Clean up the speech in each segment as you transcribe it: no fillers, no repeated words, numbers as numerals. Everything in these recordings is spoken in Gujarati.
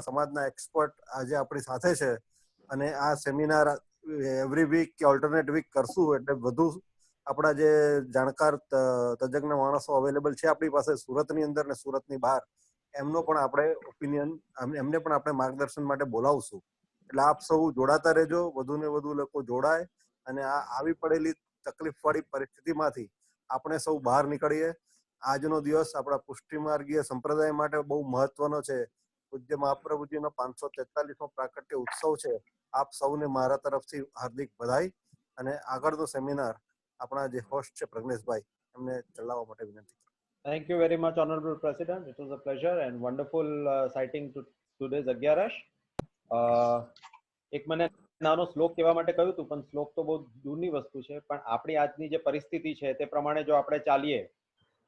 સમાજના એક્સપર્ટ આજે આપણી સાથે છે અને આ સેમિનાર એવરી વીક કે ઓલ્ટરનેટ વીક કરશું એટલે વધુ આપણા જે જાણકાર તજજ્ઞ માણસો અવેલેબલ છે આપણી પાસે સુરતની અંદર ને સુરતની બહાર, એમનો પણ આપણે ઓપિનિયન, એમને પણ આપણે માર્ગદર્શન માટે બોલાવશું. એટલે આપ સૌ જોડાતા રહેજો, વધુ ને વધુ લોકો જોડાય અને આ આવી પડેલી તકલીફવાળી પરિસ્થિતિમાંથી આપણે સૌ બહાર નીકળીએ. આજનો દિવસ આપણા પુષ્ટિમાર્ગીય સંપ્રદાય માટે બહુ મહત્વનો છે. પૂજ્ય મહાપ્રભુજીનો 543મો પ્રાકટ્ય ઉત્સવ છે. આપ સૌને મારા તરફથી હાર્દિક બધાઈ. અને આગળનો સેમિનાર આપણા જે હોસ્ટ છે પ્રજ્ઞેશભાઈ, એમને ચલાવવા માટે વિનંતી. Thank you very much, Honorable President. It was a pleasure and wonderful sighting to today's Agyarash. એક મને નાનો શ્લોક કહેવા માટે કહ્યું હતું, પણ શ્લોક તો બહુ દૂરની વસ્તુ છે. પણ આપણી આજની જે પરિસ્થિતિ છે તે પ્રમાણે જો આપણે ચાલીએ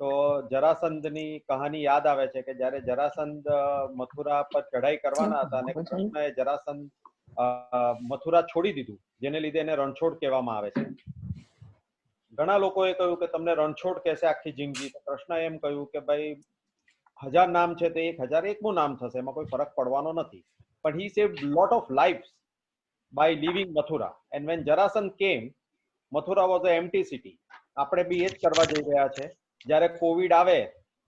તો જરાસંધની કહાની યાદ આવે છે કે જ્યારે જરાસંધ મથુરા પર ચઢાઈ કરવાના હતા અને કૃષ્ણએ જરાસંધ મથુરા છોડી દીધું, જેને લીધે એને રણછોડ કહેવામાં આવે છે. ઘણા લોકોએ કહ્યું કે તમને રણછોડ કહેશે આખી જિંદગી. તો કૃષ્ણએ એમ કહ્યું કે ભાઈ 1000 નામ છે તે 1001મું નામ થશે, એમાં કોઈ ફરક પડવાનો નથી. પણ he saved lot of lives by leaving Mathura. And when Jarasandh came, Mathura was an empty city. આપણે બી એ જ કરવા જઈ રહ્યા છે. જ્યારે કોવિડ આવે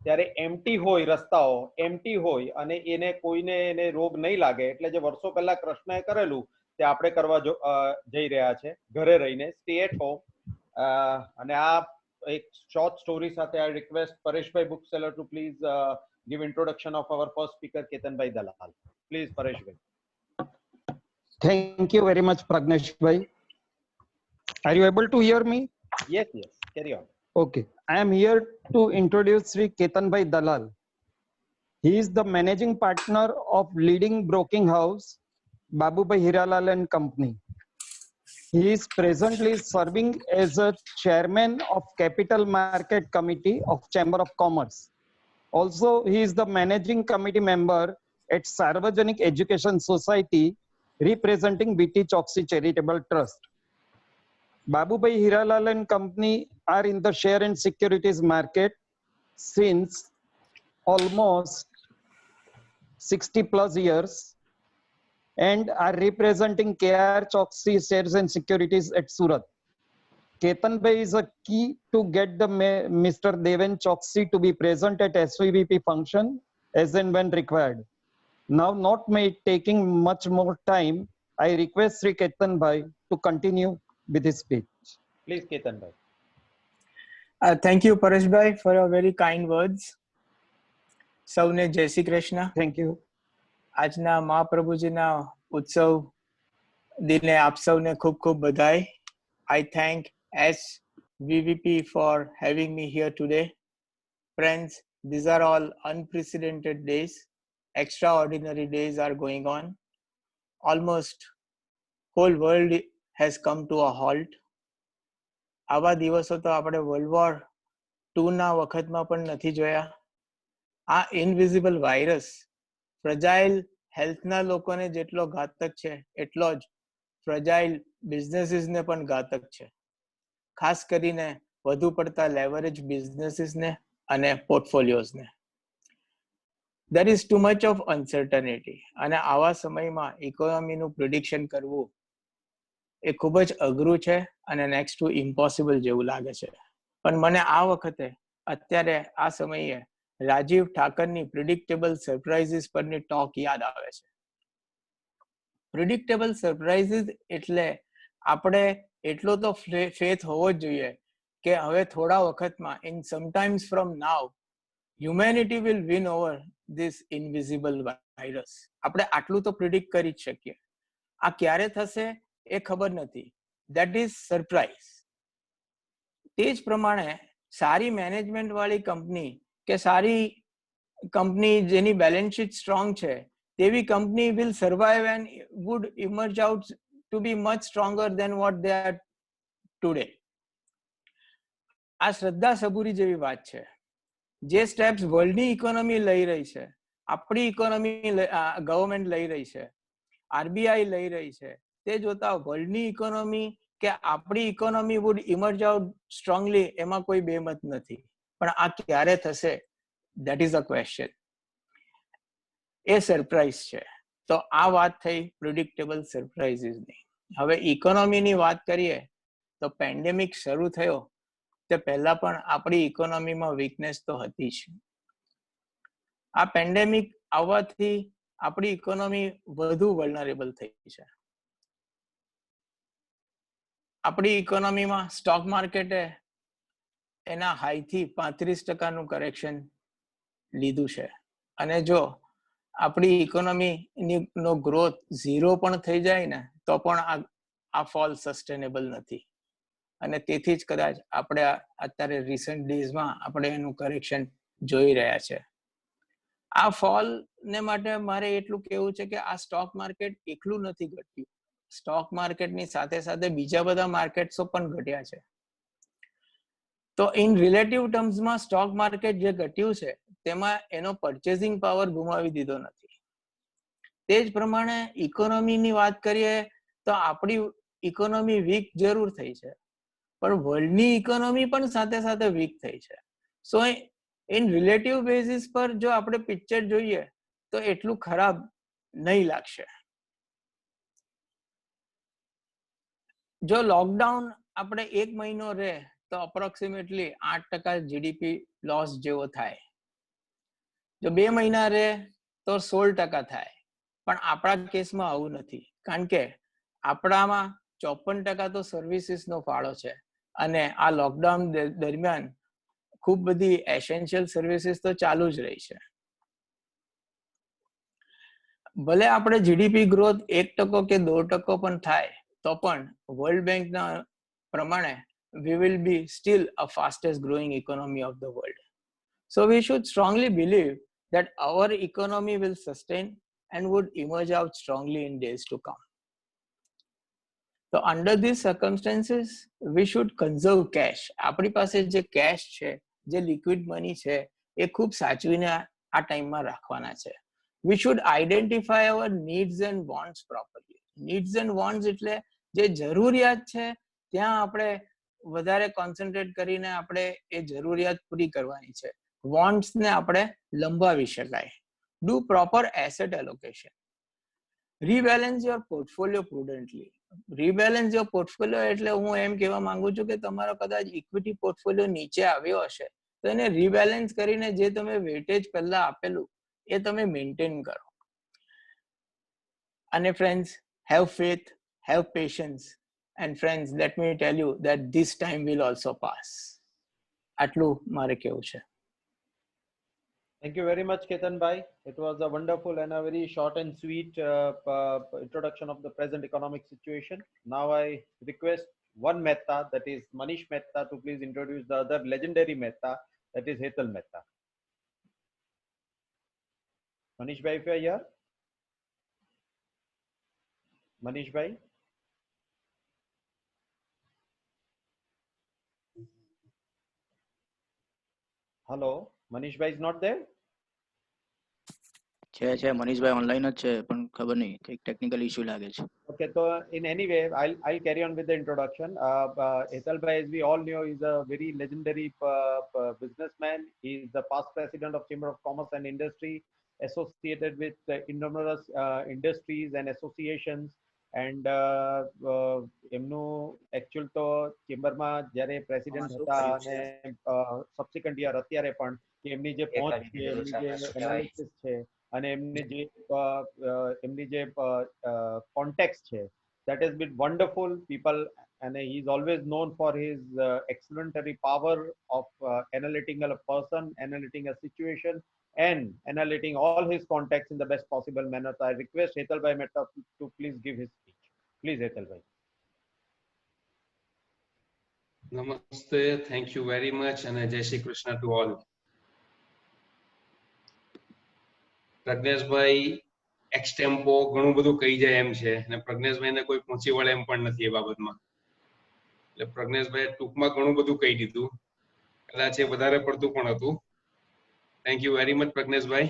ત્યારે એમ્પ્ટી હોય, રસ્તાઓ એમ્પ્ટી હોય અને એને કોઈને એને રોગ નહીં લાગે, એટલે જે વર્ષો પહેલા કૃષ્ણએ કરેલું તે આપણે કરવા જઈ રહ્યા છે, ઘરે રહીને, સ્ટે એટ હોમ. અને આ એક શોર્ટ સ્ટોરી સાથે I request Pareshbhai bookseller to please give introduction of our first speaker, Ketanbhai Dalal. Please, Pareshbhai. Thank you very much, Pragneshbhai. Are you able to hear me? Yes, carry on. Okay, I am here to introduce Sri Ketanbhai Dalal. He is the managing partner of leading broking house Babubhai Hiralal and Company. He is presently serving as a chairman of Capital Market Committee of Chamber of Commerce. Also, he is the managing committee member at Sarvajanik Education Society representing BT Choksey Charitable Trust. Babubhai Hiralal and Company are in the share and securities market since almost 60 plus years and are representing KR Choksey shares and securities at Surat. Ketanbhai is a key to get the Mr. Deven Choksey to be present at SVVP function as and when required. Now, not taking much more time, I request Sri Ketanbhai to continue with his speech. Please, Ketanbhai. Thank you, Pareshbhai, for your very kind words. સૌને જય શ્રી કૃષ્ણ. Thank you. આજના મહાપ્રભુજીના ઉત્સવ દિને આપ સૌને ખૂબ ખૂબ બધાઈ. I thank SVVP for having me here today. Friends, these are all unprecedented days. Extraordinary days are going on. Almost whole world has come to a halt. આવા દિવસો તો આપણે વર્લ્ડ વોર 2 ના વખતમાં પણ નથી જોયા. આ ઇનવિઝિબલ વાયરસ ફ્રજાઇલ હેલ્થના લોકોને જેટલો ઘાતક છે એટલો જ ફ્રજાઇલ બિઝનેસીસને પણ ઘાતક છે. ખાસ કરીને વધુ પડતા લેવરેજ બિઝનેસીસને અને પોર્ટફોલિયોઝને. there is too much of uncertainty. અને આવા સમયમાં ઇકોનોમીનું પ્રિડિક્શન કરવું એ ખૂબ જ અઘરું છે અને નેક્સ્ટ ટુ ઇમ્પોસિબલ જેવું લાગે છે. પણ મને આ વખતે અત્યારે આ સમયે રાજીવ ઠાકરની પ્રિડિક્ટેબલ સરપ્રાઇઝીસ પરની ટોક યાદ આવે છે. પ્રિડિક્ટેબલ સરપ્રાઇઝીસ એટલે આપણે એટલો તો ફેથ હોવો જ જોઈએ કે હવે થોડા વખતમાં in sometimes from now humanity will win over this invisible virus. આપણે આટલું તો પ્રિડિક્ટ કરી જ શકીએ. આ ક્યારે થશે એ ખબર નથી. That is surprise. તે જ પ્રમાણે સારી મેનેજમેન્ટ વાળી કંપની કે સારી કંપની જેની બેલેન્સ શીટ સ્ટ્રોંગ છે તેવી company will survive and would emerge out to be much stronger than what they are today. આ શ્રદ્ધા સબૂરી જેવી વાત છે. જે સ્ટેપ્સ વર્લ્ડની ઇકોનોમી લઈ રહી છે, આપણી ઇકોનોમી ગવર્મેન્ટ લઈ રહી છે, આરબીઆઈ લઈ રહી છે, તે જોતા વર્લ્ડની ઇકોનોમી કે આપણી economy would emerge out strongly એમાં કોઈ બેમત નથી. પણ આ ક્યારે થશે? That is a question. એ સરપ્રાઈઝ છે. તો આ વાત થઈ પ્રિડિક્ટેબલ સરપ્રાઇઝીસની. હવે ઇકોનોમીની વાત કરીએ તો પેન્ડેમિક શરૂ થયો તે પહેલા પણ આપણી ઇકોનોમીમાં વીકનેસ તો હતી જ. આ પેન્ડેમિક આવવાથી આપણી ઇકોનોમી વધુ વલ્નરેબલ થઈ છે. આપણી ઇકોનોમીમાં સ્ટોક માર્કેટે એના હાઈથી 35% કરેક્શન લીધું છે. અને જો આપણી ઇકોનોમી નો ગ્રોથ 0 પણ થઈ જાય ને તો પણ આ ફોલ સસ્ટેનેબલ નથી. અને તેથી જ કદાચ આપણે અત્યારે રિસન્ટ ડેઝમાં આપણે એનું કરેક્શન જોઈ રહ્યા છે. આ ફોલ ને માટે મારે એટલું કહેવું છે કે આ સ્ટોક માર્કેટ એકલું નથી ઘટ્યું. સ્ટોક માર્કેટની સાથે સાથે બીજા બધા માર્કેટ્સો પણ ઘટ્યા છે. તો ઇન રિલેટિવ ટર્મ્સમાં સ્ટોક માર્કેટ જે ઘટ્યું છે તેમાં એનો પરચેસિંગ પાવર ગુમાવી દીધો નથી. તે જ પ્રમાણે ઇકોનોમીની વાત કરીએ તો આપણી ઇકોનોમી વીક જરૂર થઈ છે, પણ વર્લ્ડની ઇકોનોમી પણ સાથે સાથે વીક થઈ છે. સો ઇન રિલેટિવ બેઝિસ પર જો આપણે પિક્ચર જોઈએ તો એટલું ખરાબ નહીં લાગશે. જો લોકડાઉન આપણે 1 મહિનો રહે તો અપ્રોક્સિમેટલી 8% જીડીપી લોસ જેવો થાય. જો 2 મહિના રહે તો 16% થાય. પણ આપણા કેસમાં આવું નથી, કારણ કે આપણામાં 54% તો સર્વિસીસનો ફાળો છે. અને આ લોકડાઉન દરમિયાન ખૂબ બધી એસેન્શિયલ સર્વિસીસ તો ચાલુ જ રહી છે. ભલે આપણે જીડીપી ગ્રોથ 1% કે 2% પણ થાય તો પણ વર્લ્ડ બેંકના પ્રમાણે we will be still a fastest growing economy of the world. So we should strongly believe that our economy will sustain and would emerge out strongly in days to come. So under these circumstances, we should conserve cash. આપણી પાસે જે cash છે, જે liquid money છે, એ ખૂબ સાચવીને આ ટાઈમમાં રાખવાના છે. We should identify our needs and wants properly. Needs and wants એટલે જે જરૂરિયાત છે ત્યાં આપણે વધારે કોન્સન્ટ્રેટ કરીને આપણે એ જરૂરિયાત પૂરી કરવાની છે. વોન્ટ્સ ને આપણે લંબાવી શકાય. Do proper asset allocation. Rebalance your portfolio prudently. Rebalance your portfolio એટલે હું એમ કહેવા માંગુ છું કે તમારો કદાચ ઇક્વિટી પોર્ટફોલિયો નીચે આવ્યો હશે તો એને રીબેલેન્સ કરીને જે તમે વેટેજ પહેલા આપેલું એ તમે મેન્ટેન કરો. અને friends, have faith, have patience, and friends, let me tell you that this time will also pass. આટલું મારે કહેવું છે. Thank you very much, Ketan Bhai. It was a wonderful and a very short and sweet introduction of the present economic situation. Now I request one Mehta, that is Manish Mehta, to please introduce the other legendary Mehta, that is Hetal Mehta. Manish Bhai, if you are here. Manish Bhai. Hello, Manish Bhai is not there? છે મનીષભાઈ ઓનલાઈન જ છે પણ ખબર નહીં કંઈક ટેકનિકલ ઇશ્યુ લાગે છે. Okay, so in any way, I'll carry on with the introduction. Hetal Bhai, as we all know, is a very legendary businessman. He is the past president of Chamber of Commerce and Industry, associated with numerous industries and associations. And એમનું actual તો ચેમ્બરમાં જ્યારે પ્રેસિડેન્ટ હતા અને સબસિક્વન્ટ યર અત્યારે પણ એમની જે પહોંચ છે, એમની જે એનાલિસિસ છે અને એમની જે કોન્ટેક્ટ છે, that has been wonderful people, and he is always known for his excellentary power of analyzing a person, analyzing a situation, and analyzing all his contacts in the best possible manner. So I request Hetal Bhai Mehta to please give his speech. Please, Hetal Bhai. Namaste, thank you very much, and Jai Shri Krishna to all. Pragneshbhai એક્સટેમ્પો ઘણું બધું કહી જાય એમ છે અને પ્રજ્ઞેશભાઈને કોઈ પહોંચી વળે એમ પણ નથી એ બાબતમાં. એટલે પ્રજ્ઞેશભાઈ ટૂંકમાં ઘણું બધું કહી દીધું, કદાચ એ વધારે પડતું પણ હતું. Thank you very much Pragneshbhai.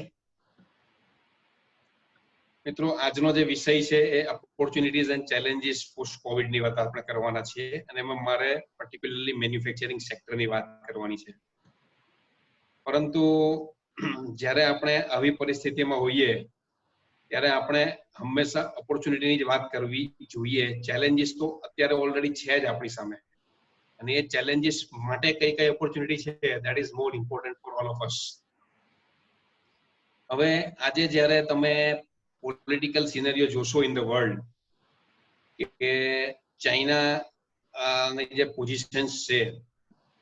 મિત્રો, આજનો જે વિષય છે એ ઓપોર્ચ્યુનિટીઝ એન્ડ ચેલેન્જીસ પોસ્ટ કોવિડની વાત આપણે કરવાના છીએ અને એમાં મારે પર્ટિક્યુલરલી મેન્યુફેક્ચરિંગ સેક્ટરની વાત કરવાની છે. પરંતુ જ્યારે આપણે આવી પરિસ્થિતિમાં હોઈએ ત્યારે આપણે હંમેશા ઓપોર્ચ્યુનિટીની જ વાત કરવી જોઈએ. ચેલેન્જીસ તો અત્યારે ઓલરેડી છે જ આપણી સામે, અને એ ચેલેન્જીસ માટે કઈ કઈ ઓપોર્ચ્યુનિટી છે, that is more important for all of us. હવે આજે જ્યારે તમે પોલિટિકલ સિનેરિયો જોશો ઇન ધ વર્લ્ડ, કે ચાઇના ની જે પોઝિશન્સ છે,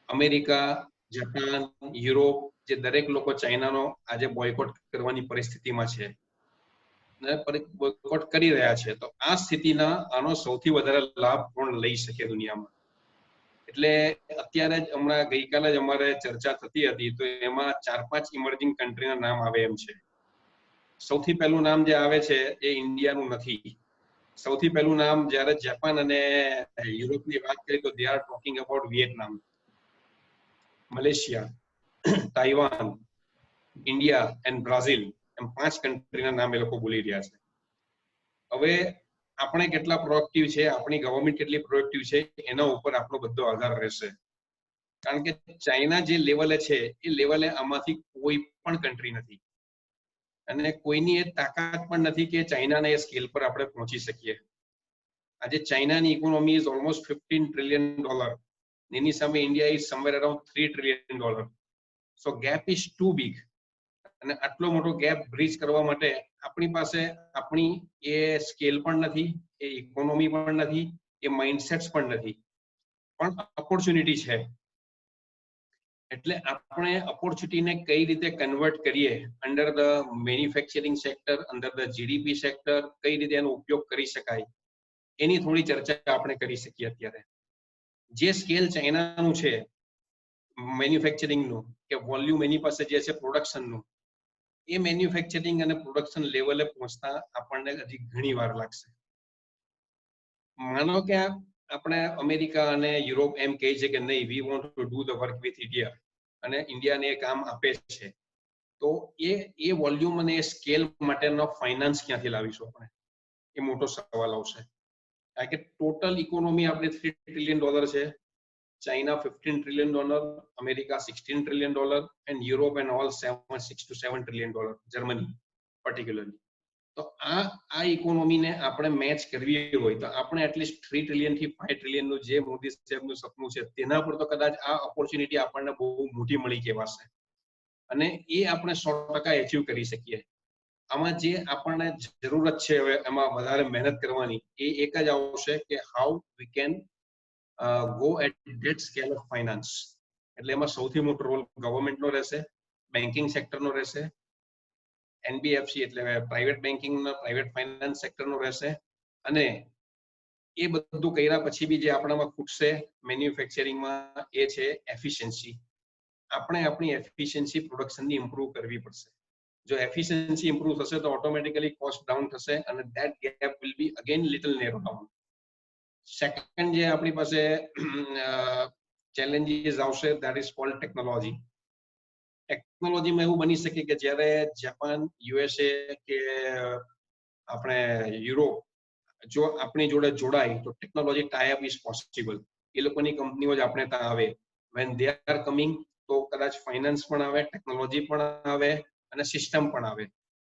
અમેરિકા, જાપાન, યુરોપ, જે દરેક લોકો ચાઇનાનો આજે બોયકોટ કરવાની પરિસ્થિતિમાં છે, બોયકોટ કરી રહ્યા છે, તો આ સ્થિતિના આનો સૌથી વધારે લાભ કોણ લઈ શકે દુનિયામાં? એટલે અત્યારે જ હમણાં ગઈકાલે જ અમારે ચર્ચા થતી હતી, તો એમાં 4-5 ઇમર્જિંગ કન્ટ્રીના નામ આવે એમ છે. સૌથી પહેલું નામ જે આવે છે એ ઇન્ડિયાનું નથી. સૌથી પહેલું નામ જ્યારે જાપાન અને યુરોપની વાત કરીએ તો they are talking about Vietnam, Malaysia, Taiwan, India and Brazil, એમ 5 કન્ટ્રીના નામ એ લોકો બોલી રહ્યા છે. હવે આપણે કેટલા પ્રોએક્ટિવ છે, આપણી ગવર્મેન્ટ કેટલી પ્રોએક્ટિવ છે, એના ઉપર આપણો બધો આધાર રહેશે. કારણ કે ચાઇના જે લેવલે છે એ લેવલે આમાંથી કોઈ પણ કન્ટ્રી નથી, અને કોઈની એ તાકાત પણ નથી કે ચાઇનાના એ સ્કેલ પર આપણે પહોંચી શકીએ. આજે ચાઇનાની ઇકોનોમી ઇઝ ઓલમોસ્ટ $15 trillion, એની સામે India is somewhere around $3 trillion. So gap is too big, અને આટલો મોટો ગેપ બ્રિજ કરવા માટે આપણી પાસે આપણી એ સ્કેલ પણ નથી, એ ઇકોનોમી પણ નથી, એ માઇન્ડસેટ્સ પણ નથી, પણ ઓપોર્ચ્યુનિટી છે. એટલે આપણે ઓપોર્ચ્યુનિટીને કઈ રીતે કન્વર્ટ કરીએ under the manufacturing sector, under the GDP sector, કઈ રીતે એનો ઉપયોગ કરી શકાય, એની થોડી ચર્ચા આપણે કરી શકીએ. અત્યારે જે સ્કેલ ચાઇનાનું છે મેન્યુફેક્ચરિંગનું, કે વોલ્યુમ એની પાસે જે છે પ્રોડક્શનનું, એ મેન્યુફેક્ચરિંગ અને પ્રોડક્શન લેવલે પહોંચતા આપણને હજી ઘણી વાર લાગશે. માનો કે આપણે અમેરિકા અને યુરોપ એમ કહે છે કે નહીં, we want to do the work with India, અને ઇન્ડિયાને એ કામ આપે છે, તો એ વોલ્યુમ અને એ સ્કેલ માટેનો ફાઇનાન્સ ક્યાંથી લાવીશું આપણે? એ મોટો સવાલ આવશે. કારણ કે ટોટલ ઇકોનોમી આપણે $3 trillion છે, China $15 trillion, America $16 trillion, and Europe and all 6 to 7 trillion dollar, Germany particularly. તો આ ઇકોનોમીને આપણે મેચ કરવી હોય તો આપણે એટલીસ્ટ 3 trillion થી 5 trillion નું જે મોદી સાહેબનું સપનું છે તેના પર તો કદાચ આ ઓપોર્ચ્યુનિટી આપણને બહુ મોટી મળી કહેવાશે, અને એ આપણે 100% એચીવ કરી શકીએ. આમાં જે આપણને જરૂરત છે હવે એમાં વધારે મહેનત કરવાની, એ એક જ આવશે કે how we can go at that scale of finance. એટલે એમાં સૌથી મોટો રોલ ગવર્મેન્ટનો રહેશે, બેન્કિંગ સેક્ટરનો રહેશે, એનબીએફસી એટલે પ્રાઇવેટ બેન્કિંગ, પ્રાઇવેટ ફાઇનાન્સ સેક્ટરનો રહેશે, અને એ બધું કર્યા પછી બી જે આપણામાં ખૂટશે મેન્યુફેક્ચરિંગમાં એ છે એફિશિયન્સી. આપણે આપણી એફિશિયન્સી પ્રોડક્શનની ઇમ્પ્રૂવ કરવી પડશે. જો એફિશિયન્સી ઇમ્પ્રૂવ થશે તો ઓટોમેટિકલી કોસ્ટ ડાઉન થશે, અને that gap will be again little narrow down. Second જે આપણી પાસે ચેલેન્જીસ આવશે, ધેટ ઇઝ કોલ્ડ ટેકનોલોજી. ટેકનોલોજીમાં એવું બની શકે કે જ્યારે જાપાન, યુએસએ કે આપણે યુરોપ જો આપણી જોડે જોડાય તો ટેકનોલોજી ટાઈઅપ ઇઝ પોસિબલ. એ લોકોની કંપનીઓ જ આપણે ત્યાં આવે, વેન દે આર કમિંગ, તો કદાચ ફાઇનાન્સ પણ આવે, ટેકનોલોજી પણ આવે, અને સિસ્ટમ પણ આવે.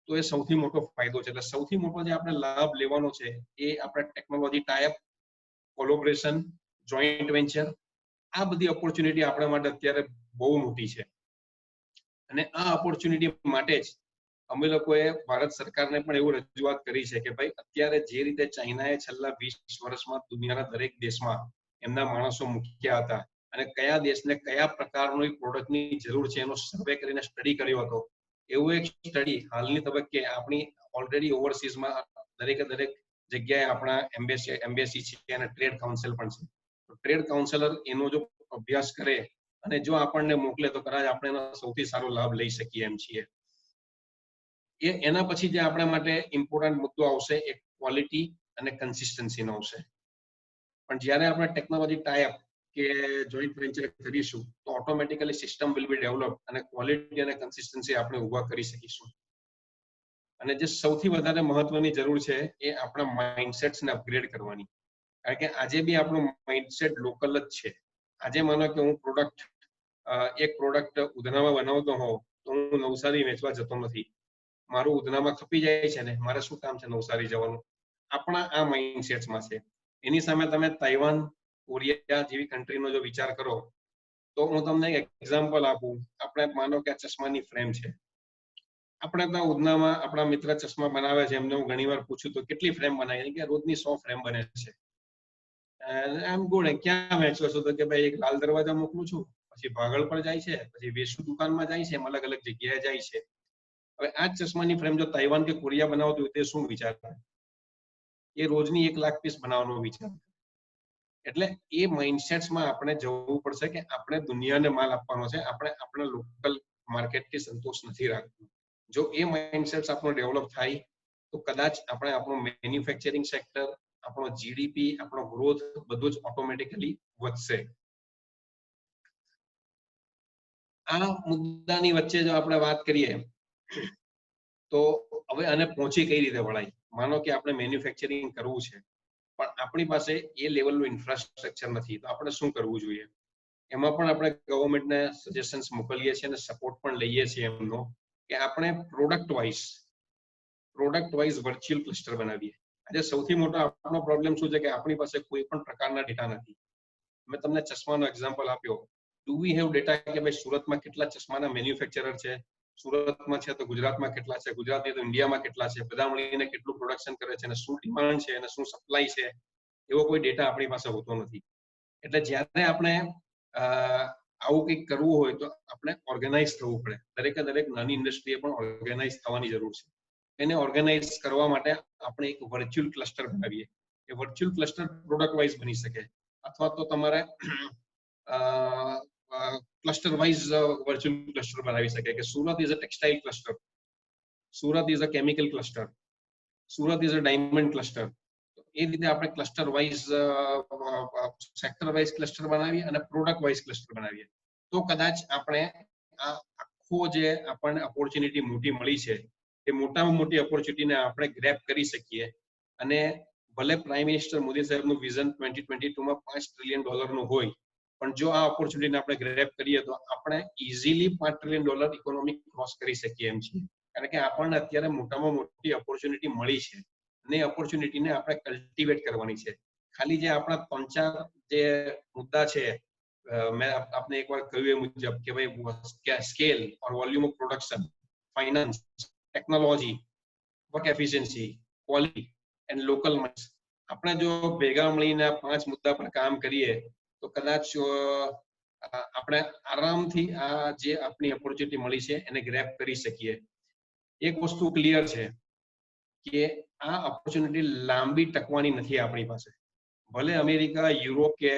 તો એ સૌથી મોટો ફાયદો છે. એટલે સૌથી મોટો જે આપણે લાભ લેવાનો છે એ આપણે technology tie-up, collaboration, joint venture, આ બધી ઓપોર્ચ્યુનિટી આપણા માટે અત્યારે બહુ મોટી છે. અને આ ઓપોર્ચ્યુનિટી માટે જ અમે લોકોએ ભારત સરકારને પણ એવું રજૂઆત કરી છે કે ભાઈ અત્યારે જે રીતે ચાઇનાએ છેલ્લા 20 વર્ષમાં દુનિયાના દરેક દેશમાં એમના માણસો મૂક્યા હતા, અને કયા દેશને કયા પ્રકારની પ્રોડક્ટની જરૂર છે એનો સર્વે કરીને સ્ટડી કર્યો હતો, એવું એક સ્ટડી હાલની તબક્કે આપણી ઓલરેડી ઓવરસીઝમાં દરેક જગ્યાએ આપણા એમ્બેસી છે અને ટ્રેડ કાઉન્સિલ પણ છે. ટ્રેડ કાઉન્સિલર એનો જો અભ્યાસ કરે અને જો આપણને મોકલે તો કદાચ આપણે એનો સૌથી સારો લાભ લઈ શકીએ એમ છીએ. એના પછી જે આપણા માટે ઇમ્પોર્ટન્ટ મુદ્દો આવશે એ ક્વોલિટી અને કન્સિસ્ટન્સીનો આવશે. પણ જ્યારે આપણે ટેકનોલોજી ટાઈઅપ કે જોઈન્ટ વેન્ચર કરીશું તો automatically system will be develop, અને ક્વોલિટી અને કન્સિસ્ટન્સી આપણે ઊભા કરી શકીશું. અને જે સૌથી વધારે મહત્વની જરૂર છે એ આપણા માઇન્ડસેટ્સને અપગ્રેડ કરવાની. કારણ કે આજે બી આપણો માઇન્ડસેટ લોકલ જ છે. આજે માનો કે હું એક પ્રોડક્ટ ઉધનામાં બનાવતો હોઉં તો હું નવસારી વેચવા જતો નથી. મારું ઉધનામાં ખપી જાય છે ને મારે શું કામ છે નવસારી જવાનું. આપણા આ માઇન્ડસેટ્સમાં છે. એની સામે તમે તાઇવાન, કોરિયા જેવી કન્ટ્રીનો જો વિચાર કરો તો હું તમને એક એક્ઝામ્પલ આપું. આપણે માનો કે આ ચશ્માની ફ્રેમ છે. આપણે ત્યાં ઉધનામાં આપણા મિત્ર ચશ્મા બનાવે છે, એમને હું ઘણી વાર પૂછું તો કેટલી ફ્રેમ બનાવી કે રોજની 100 ફ્રેમ બને છે. એમ ગુડ ક્યાં વેચો છો તો કે ભાઈ એક લાલ દરવાજા મોકલું છું, પછી ભાગળ પર જાય છે, પછી વેસુ દુકાનમાં જાય છે, અલગ અલગ જગ્યાએ જાય છે. હવે આ ચશ્માની ફ્રેમ જો તાઇવાન કે કોરિયા બનાવતું હોય તે શું વિચાર કરે? એ રોજની 1 લાખ પીસ બનાવવાનો વિચાર. એટલે એ માઇન્ડસેટ્સમાં આપણે જવું પડશે કે આપણે દુનિયાને માલ આપવાનો છે, આપણે આપણા લોકલ માર્કેટથી સંતોષ નથી રાખવું. જો એ માઇન્ડસેટ્સ આપણો ડેવલપ થાય તો કદાચ આપણે આપણું મેન્યુફેક્ચરિંગ સેક્ટર, આપણો જીડીપી, આપણો ગ્રોથ બધું જ ઓટોમેટિકલી વધશે. આ મુદ્દાની વચ્ચે જો આપણે વાત કરીએ તો હવે આને પહોંચી કઈ રીતે વળાય? માનો કે આપણે મેન્યુફેક્ચરિંગ કરવું છે પણ આપણી પાસે એ લેવલનું ઇન્ફ્રાસ્ટ્રક્ચર નથી, તો આપણે શું કરવું જોઈએ? એમાં પણ આપણે ગવર્મેન્ટને સજેશન્સ મોકલીએ છીએ અને સપોર્ટ પણ લઈએ છીએ એમનો કે આપણે પ્રોડક્ટ વાઇઝ વર્ચ્યુઅલ ક્લસ્ટર બનાવીએ. આજે સૌથી મોટો આપણો પ્રોબ્લેમ શું છે કે આપણી પાસે કોઈ પણ પ્રકારના ડેટા નથી. મેં તમને ચશ્માનો એક્ઝામ્પલ આપ્યો. ડુ વી હેવ ડેટા કે ભાઈ સુરતમાં કેટલા ચશ્માના મેન્યુફેક્ચરર છે, સુરતમાં છે તો ગુજરાતમાં કેટલા છે, ગુજરાતની તો ઇન્ડિયામાં કેટલા છે, બધા મળીને કેટલું પ્રોડક્શન કરે છે અને શું ડિમાન્ડ છે અને શું સપ્લાય છે, એવો કોઈ ડેટા આપણી પાસે હોતો નથી. એટલે જ્યારે આપણે આવું કંઈક કરવું હોય તો આપણે ઓર્ગેનાઇઝ થવું પડે. દરેક નાની ઇન્ડસ્ટ્રીએ પણ ઓર્ગેનાઇઝ થવાની જરૂર છે. એને ઓર્ગેનાઇઝ કરવા માટે આપણે એક વર્ચ્યુઅલ ક્લસ્ટર બનાવીએ. એ વર્ચ્યુઅલ ક્લસ્ટર પ્રોડક્ટ વાઇઝ બની શકે અથવા તો તમારે ક્લસ્ટર વાઇઝ વર્ચ્યુઅલ ક્લસ્ટર બનાવી શકે કે Surat is a textile cluster, Surat is a chemical cluster, Surat is a diamond cluster. એ રીતે આપણે cluster wise sector wise cluster બનાવીએ અને પ્રોડક્ટ વાઇઝ ક્લસ્ટર બનાવીએ તો કદાચ આપણે આ આખો જે આપણને ઓપોર્ચ્યુનિટી મોટી મળી છે એ મોટામાં મોટી ઓપોર્ચ્યુનિટીને આપણે ગ્રેબ કરી શકીએ. અને ભલે પ્રાઇમ મિનિસ્ટર મોદી સાહેબનું વિઝન 2022માં $5 ટ્રિલિયન હોય, પણ જો આ ઓપોર્ચ્યુનિટીને આપણે ગ્રેબ કરીએ તો આપણે ઇઝીલી $5 ટ્રિલિયન ઇકોનોમી ક્રોસ કરી શકીએ એમ છીએ. કારણ કે આપણને અત્યારે મોટામાં મોટી ઓપોર્ચ્યુનિટી મળી છે અને ઓપોર્ચ્યુનિટીને આપણે કલ્ટિવેટ કરવાની છે. ખાલી જે આપણા 3-4 જે મુદ્દા છે, મેં આપને એકવાર કહ્યું એ મુજબ કે ભાઈ scale or volume of production, finance, technology, work efficiency, quality and local minds, આપણે જો ભેગા મળીને 5 મુદ્દા પર કામ કરીએ તો કદાચ આપણે આરામથી આ જે આપણી ઓપોર્ચ્યુનિટી મળી છે એને ગ્રેબ કરી શકીએ. એક વસ્તુ ક્લિયર છે કે આ ઓપોર્ચ્યુનિટી લાંબી ટકવાની નથી આપણી પાસે. ભલે અમેરિકા, યુરોપ કે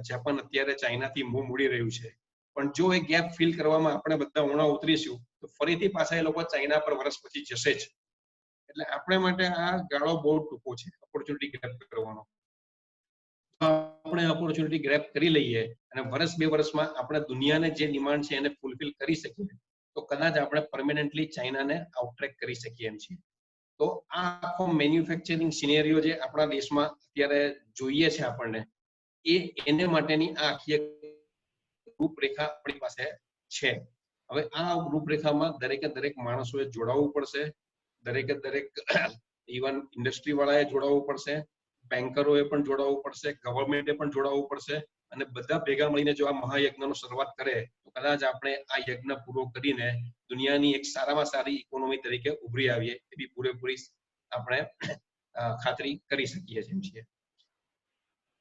જાપાન અત્યારે ચાઇનાથી મોં મૂડી રહ્યું છે, પણ જો એ ગેપ ફિલ કરવામાં આપણે બધા ઉણા ઉતરીશું તો ફરીથી પાછા એ લોકો ચાઇના પર વર્ષ પછી જશે જ. એટલે આપણે માટે આ ગાળો બહુ ટૂંકો છે ઓપોર્ચ્યુનિટી ગ્રેબ કરવાનો. આપણે ઓપોર્ચ્યુનિટી ગ્રેબ કરી લઈએ અને વર્ષ 2 વર્ષમાં આપણે દુનિયાને જે ડિમાન્ડ છે એને ફૂલફિલ કરી શકીએ તો કદાચ આપણે પરમેનન્ટલી ચાઇનાને આઉટટ્રેક કરી શકીએ એમ છીએ. તો આ આખો મેન્યુફેક્ચરિંગ સિનેરિયો જે આપણા દેશમાં અત્યારે જોઈએ છે આપણને, એને માટેની આ આખી રૂપરેખા આપણી પાસે છે. હવે આ રૂપરેખામાં દરેક માણસોએ જોડાવવું પડશે, દરેક ઇવન ઇન્ડસ્ટ્રી વાળાએ જોડાવવું પડશે, બેન્કરોએ પણ જોડાવવું પડશે, ગવર્મેન્ટે પણ જોડાવવું પડશે અને બધા ભેગા મળીને જો આ મહાયજ્ઞનો શરૂઆત કરે તો કદાચ આપણે આ યજ્ઞ પૂરો કરીને દુનિયાની એક સારામાં સારી ઇકોનોમી તરીકે ઉભરી આવીએ એવી પૂરેપૂરી આપણે ખાતરી કરી શકીએ છીએ.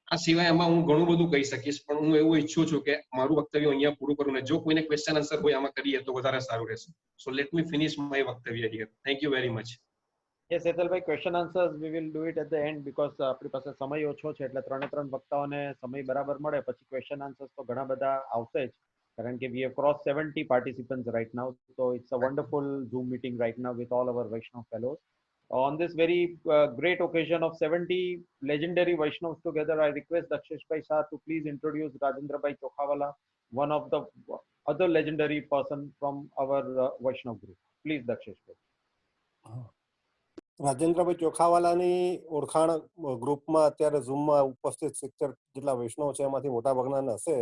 આ સિવાય એમાં હું ઘણું બધું કહી શકીશ પણ હું એવું ઈચ્છું છું કે મારું વક્તવ્ય અહીંયા પૂરું કરું ને જો કોઈને ક્વેશ્ચન આન્સર હોય આમાં કરીએ તો વધારે સારું રહેશે. So let me finish my વક્તવ્ય here. Thank you very much. Yes, Ethel question answers we will do it at the end because આપણી પાસે સમય ઓછો છે એટલે 3 વક્તાઓને સમય બરાબર મળે પછી question answers તો ઘણા બધા આવશે જ કારણ કે we have crossed 70 participants right now, so it's a wonderful Zoom meeting right now with all our Vaishnav fellows. On this very great occasion of 70 legendary Vaishnavs together, I request Dakshish Bhai Shah to please introduce Rajendra Bhai Chokhawala, one of the other legendary person from our Vaishnav group. Please, Dakshish Bhai. Rajendrabhai ચોખાવાલાની ઓળખાણ ગ્રુપમાં અત્યારે ઝૂમમાં ઉપસ્થિત 70 જેટલા વૈષ્ણવ છે એમાંથી મોટા ભાગના હશે.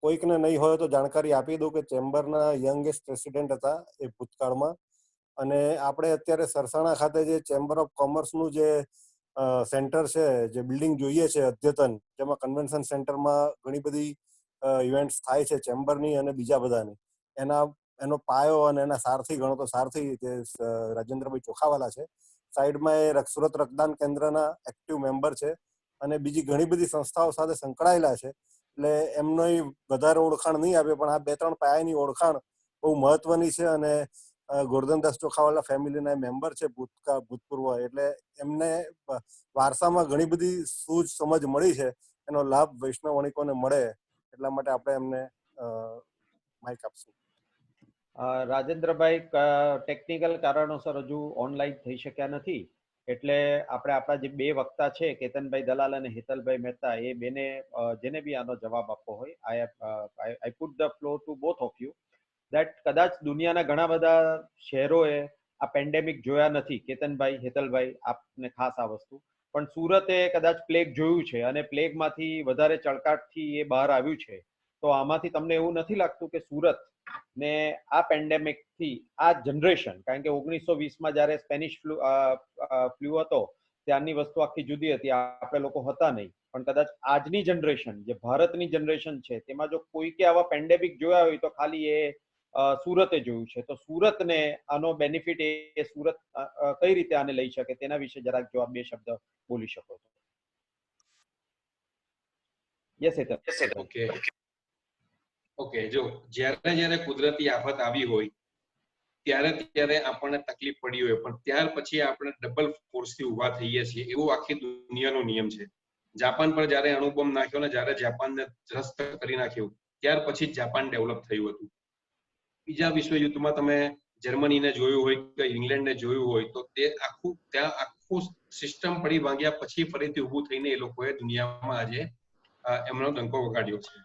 કોઈકને નહીં હોય તો જાણકારી આપી દઉં કે ચેમ્બરના યંગેસ્ટ પ્રેસિડેન્ટ હતા એ ભૂતકાળમાં અને આપણે અત્યારે સરસાણા ખાતે જે ચેમ્બર ઓફ કોમર્સનું જે સેન્ટર છે, જે બિલ્ડિંગ જોઈએ છે અદ્યતન, જેમાં કન્વેન્શન સેન્ટરમાં ઘણી બધી ઇવેન્ટ્સ થાય છે ચેમ્બરની અને બીજા બધાની, એનો પાયો અને એના સારથી ગણો તો સારથી જે રાજેન્દ્રભાઈ ચોખાવાલા છે. સાઈડમાં એ સુરત રક્તદાન કેન્દ્રના એક્ટિવ મેમ્બર છે અને બીજી ઘણી બધી સંસ્થાઓ સાથે સંકળાયેલા છે. એટલે એમનો વધારે ઓળખાણ નહીં આપે, પણ આ 2-3 પાયાની ઓળખાણ બહુ મહત્વની છે. અને ગોરધનદાસ ચોખાવાલા ફેમિલીના મેમ્બર છે ભૂતપૂર્વ, એટલે એમને વારસામાં ઘણી બધી સૂઝ સમજ મળી છે. એનો લાભ વૈષ્ણવ વણિકોને મળે એટલા માટે આપણે એમને માઇક આપશું. રાજેન્દ્રભાઈ ટેકનિકલ કારણોસર હજુ ઓનલાઈન થઈ શક્યા નથી, એટલે આપણે આપણા જે 2 વક્તા છે, કેતનભાઈ દલાલ અને હેતલભાઈ મહેતા, એ બેને જેને બી આનો જવાબ આપવો હોય, I put the floor two both of you. That કદાચ દુનિયાના ઘણા બધા શહેરોએ આ પેન્ડેમિક જોયા નથી. કેતનભાઈ, હેતલભાઈ, આપને ખાસ આ વસ્તુ, પણ સુરતે કદાચ પ્લેગ જોયું છે અને પ્લેગમાંથી વધારે ચળકાટથી એ બહાર આવ્યું છે. તો આમાંથી તમને એવું નથી લાગતું કે સુરત ને આ પેન્ડેમિક થી આ જનરેશન, કારણ કે 1920માં જયારે સ્પેનિશ ફ્લુ હતો ત્યારની વસ્તુ આખી જુદી હતી, આપણે લોકો હતા નહીં, પણ કદાચ આજની જનરેશન, જે ભારતની જનરેશન છે, તેમાં જો કોઈકે આવા પેન્ડેમિક જોયા હોય તો ખાલી એ સુરતે જોયું છે. તો સુરતને આનો બેનિફિટ એ સુરત કઈ રીતે આને લઈ શકે, તેના વિશે જરાક જો આપ 2 શબ્દ બોલી શકો તો. યસ હેતલ. ઓકે, જો જ્યારે કુદરતી આફત આવી હોય ત્યારે આપણને તકલીફ પડી હોય, પણ ત્યાર પછી આપણે ડબલ ફોર્સથી ઊભા થઈએ છીએ, એવું આખી દુનિયાનો નિયમ છે. જાપાન પર જ્યારે અણુબોમ્બ નાખ્યો ને જ્યારે જાપાનને ધ્વસ્ત કરી નાખ્યું, ત્યાર પછી જ જાપાન ડેવલપ થયું હતું. બીજા વિશ્વયુદ્ધમાં તમે જર્મનીને જોયું હોય કે ઇંગ્લેન્ડને જોયું હોય, તો ત્યાં આખું સિસ્ટમ પડી ભાંગ્યા પછી ફરીથી ઊભું થઈને એ લોકોએ દુનિયામાં આજે એમનો ડંકો વગાડ્યો છે.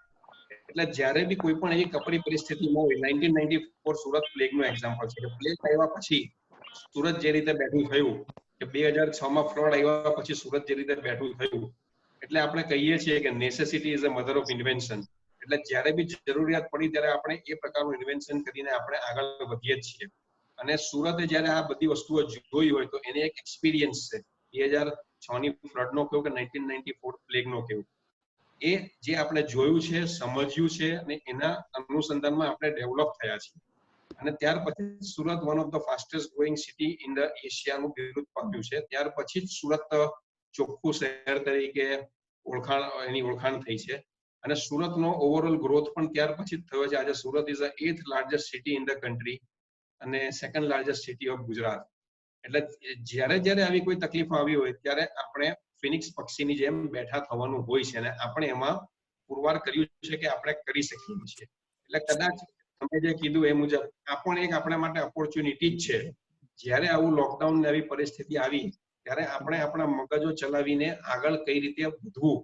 એટલે જ્યારે બી કોઈ પણ એવી કપરી પરિસ્થિતિમાં હોય, 1994 સુરત પ્લેગનું એક્ઝામ્પલ છે. પ્લેગ આવ્યા પછી સુરત જે રીતે બેઠું થયું, કે 2006માં ફ્લડ આવ્યા પછી સુરત જે રીતે બેઠું થયું, એટલે આપણે કહીએ છીએ કે necessity is a mother of invention. એટલે જ્યારે બી જરૂરિયાત પડી ત્યારે આપણે એ પ્રકારનું ઇન્વેન્શન કરીને આપણે આગળ વધીએ જ છીએ. અને સુરતે જ્યારે આ બધી વસ્તુઓ જોઈ હોય તો એને એક એક્સપિરિયન્સ છે. 2006ની ફ્લડનો કહ્યું કે 1994 પ્લેગનો કહ્યું, એ જે આપણે જોયું છે, સમજ્યું છે, અને એના અનુસંધાનમાં આપણે ડેવલપ થયા છીએ. અને ત્યાર પછી Surat one of the fastest growing city in the એશિયાનું બિરુદ પામ્યું છે. ત્યાર પછી જ સુરત ચોખ્ખું શહેર તરીકે એની ઓળખાણ થઈ છે. અને સુરતનો ઓવરઓલ ગ્રોથ પણ ત્યાર પછી જ થયો છે. આજે Surat is the 8th largest city in the country અને 2nd largest city of Gujarat. એટલે જ્યારે આવી કોઈ તકલીફ આવી હોય ત્યારે આપણે ફિનિક્સ પક્ષીની જેમ બેઠા થવાનું હોય છે, અને આપણે એમાં પુરવાર કર્યું છે કે આપણે કરી શકીએ છીએ. એટલે કદાચ તમે જે કીધું એ મુજબ આ પણ એક આપણા માટે ઓપોર્ચ્યુનિટી જ છે. જ્યારે આવું લોકડાઉન ને આવી પરિસ્થિતિ આવી ત્યારે આપણે આપણા મગજો ચલાવીને આગળ કઈ રીતે વધવું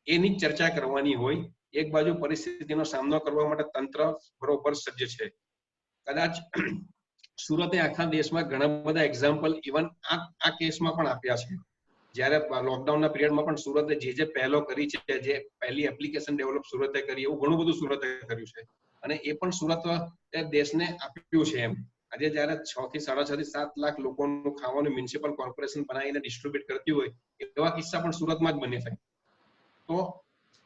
એની ચર્ચા કરવાની હોય. એક બાજુ પરિસ્થિતિનો સામનો કરવા માટે તંત્ર બરોબર સજ્જ છે. કદાચ સુરતે આખા દેશમાં ઘણા બધા એક્ઝામ્પલ ઇવન આ કેસમાં પણ આપ્યા છે. જ્યારે લોકડાઉનના પિરિયડમાં પણ સુરતે જે પહેલો કરી છે, જે પહેલી એપ્લિકેશન ડેવલપ સુરતે કરી, એવું ઘણું બધું સુરતે કર્યું છે. અને એ પણ સુરત દેશને આપ્યું છે. એમ આજે જ્યારે 6 થી 6.5 થી 7 લાખ લોકોનું ખાવાનું મ્યુનિસિપલ કોર્પોરેશન બનાવીને ડિસ્ટ્રીબ્યુટ કરતી હોય, એવા કિસ્સા પણ સુરતમાં જ બને છે. તો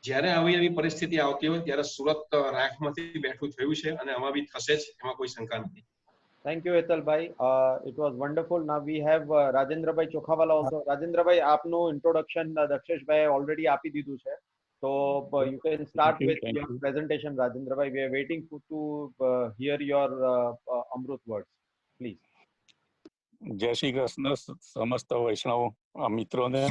જ્યારે આવી પરિસ્થિતિ આવતી હોય ત્યારે સુરત રાખમાંથી બેઠું થયું છે અને આમાં બી થશે જ, એમાં કોઈ શંકા નથી. Thank you, Hetalbhai. It was wonderful. Now we have Rajendrabhai Chokhawala also. Rajendrabhai, આપનું introduction Daksheshbhai already આપી દીધું છે. So you can start with your presentation, Rajendrabhai. We are waiting to hear your Amrut words. Please. જય શ્રી કૃષ્ણ સમસ્ત વૈષ્ણવ મિત્રોને.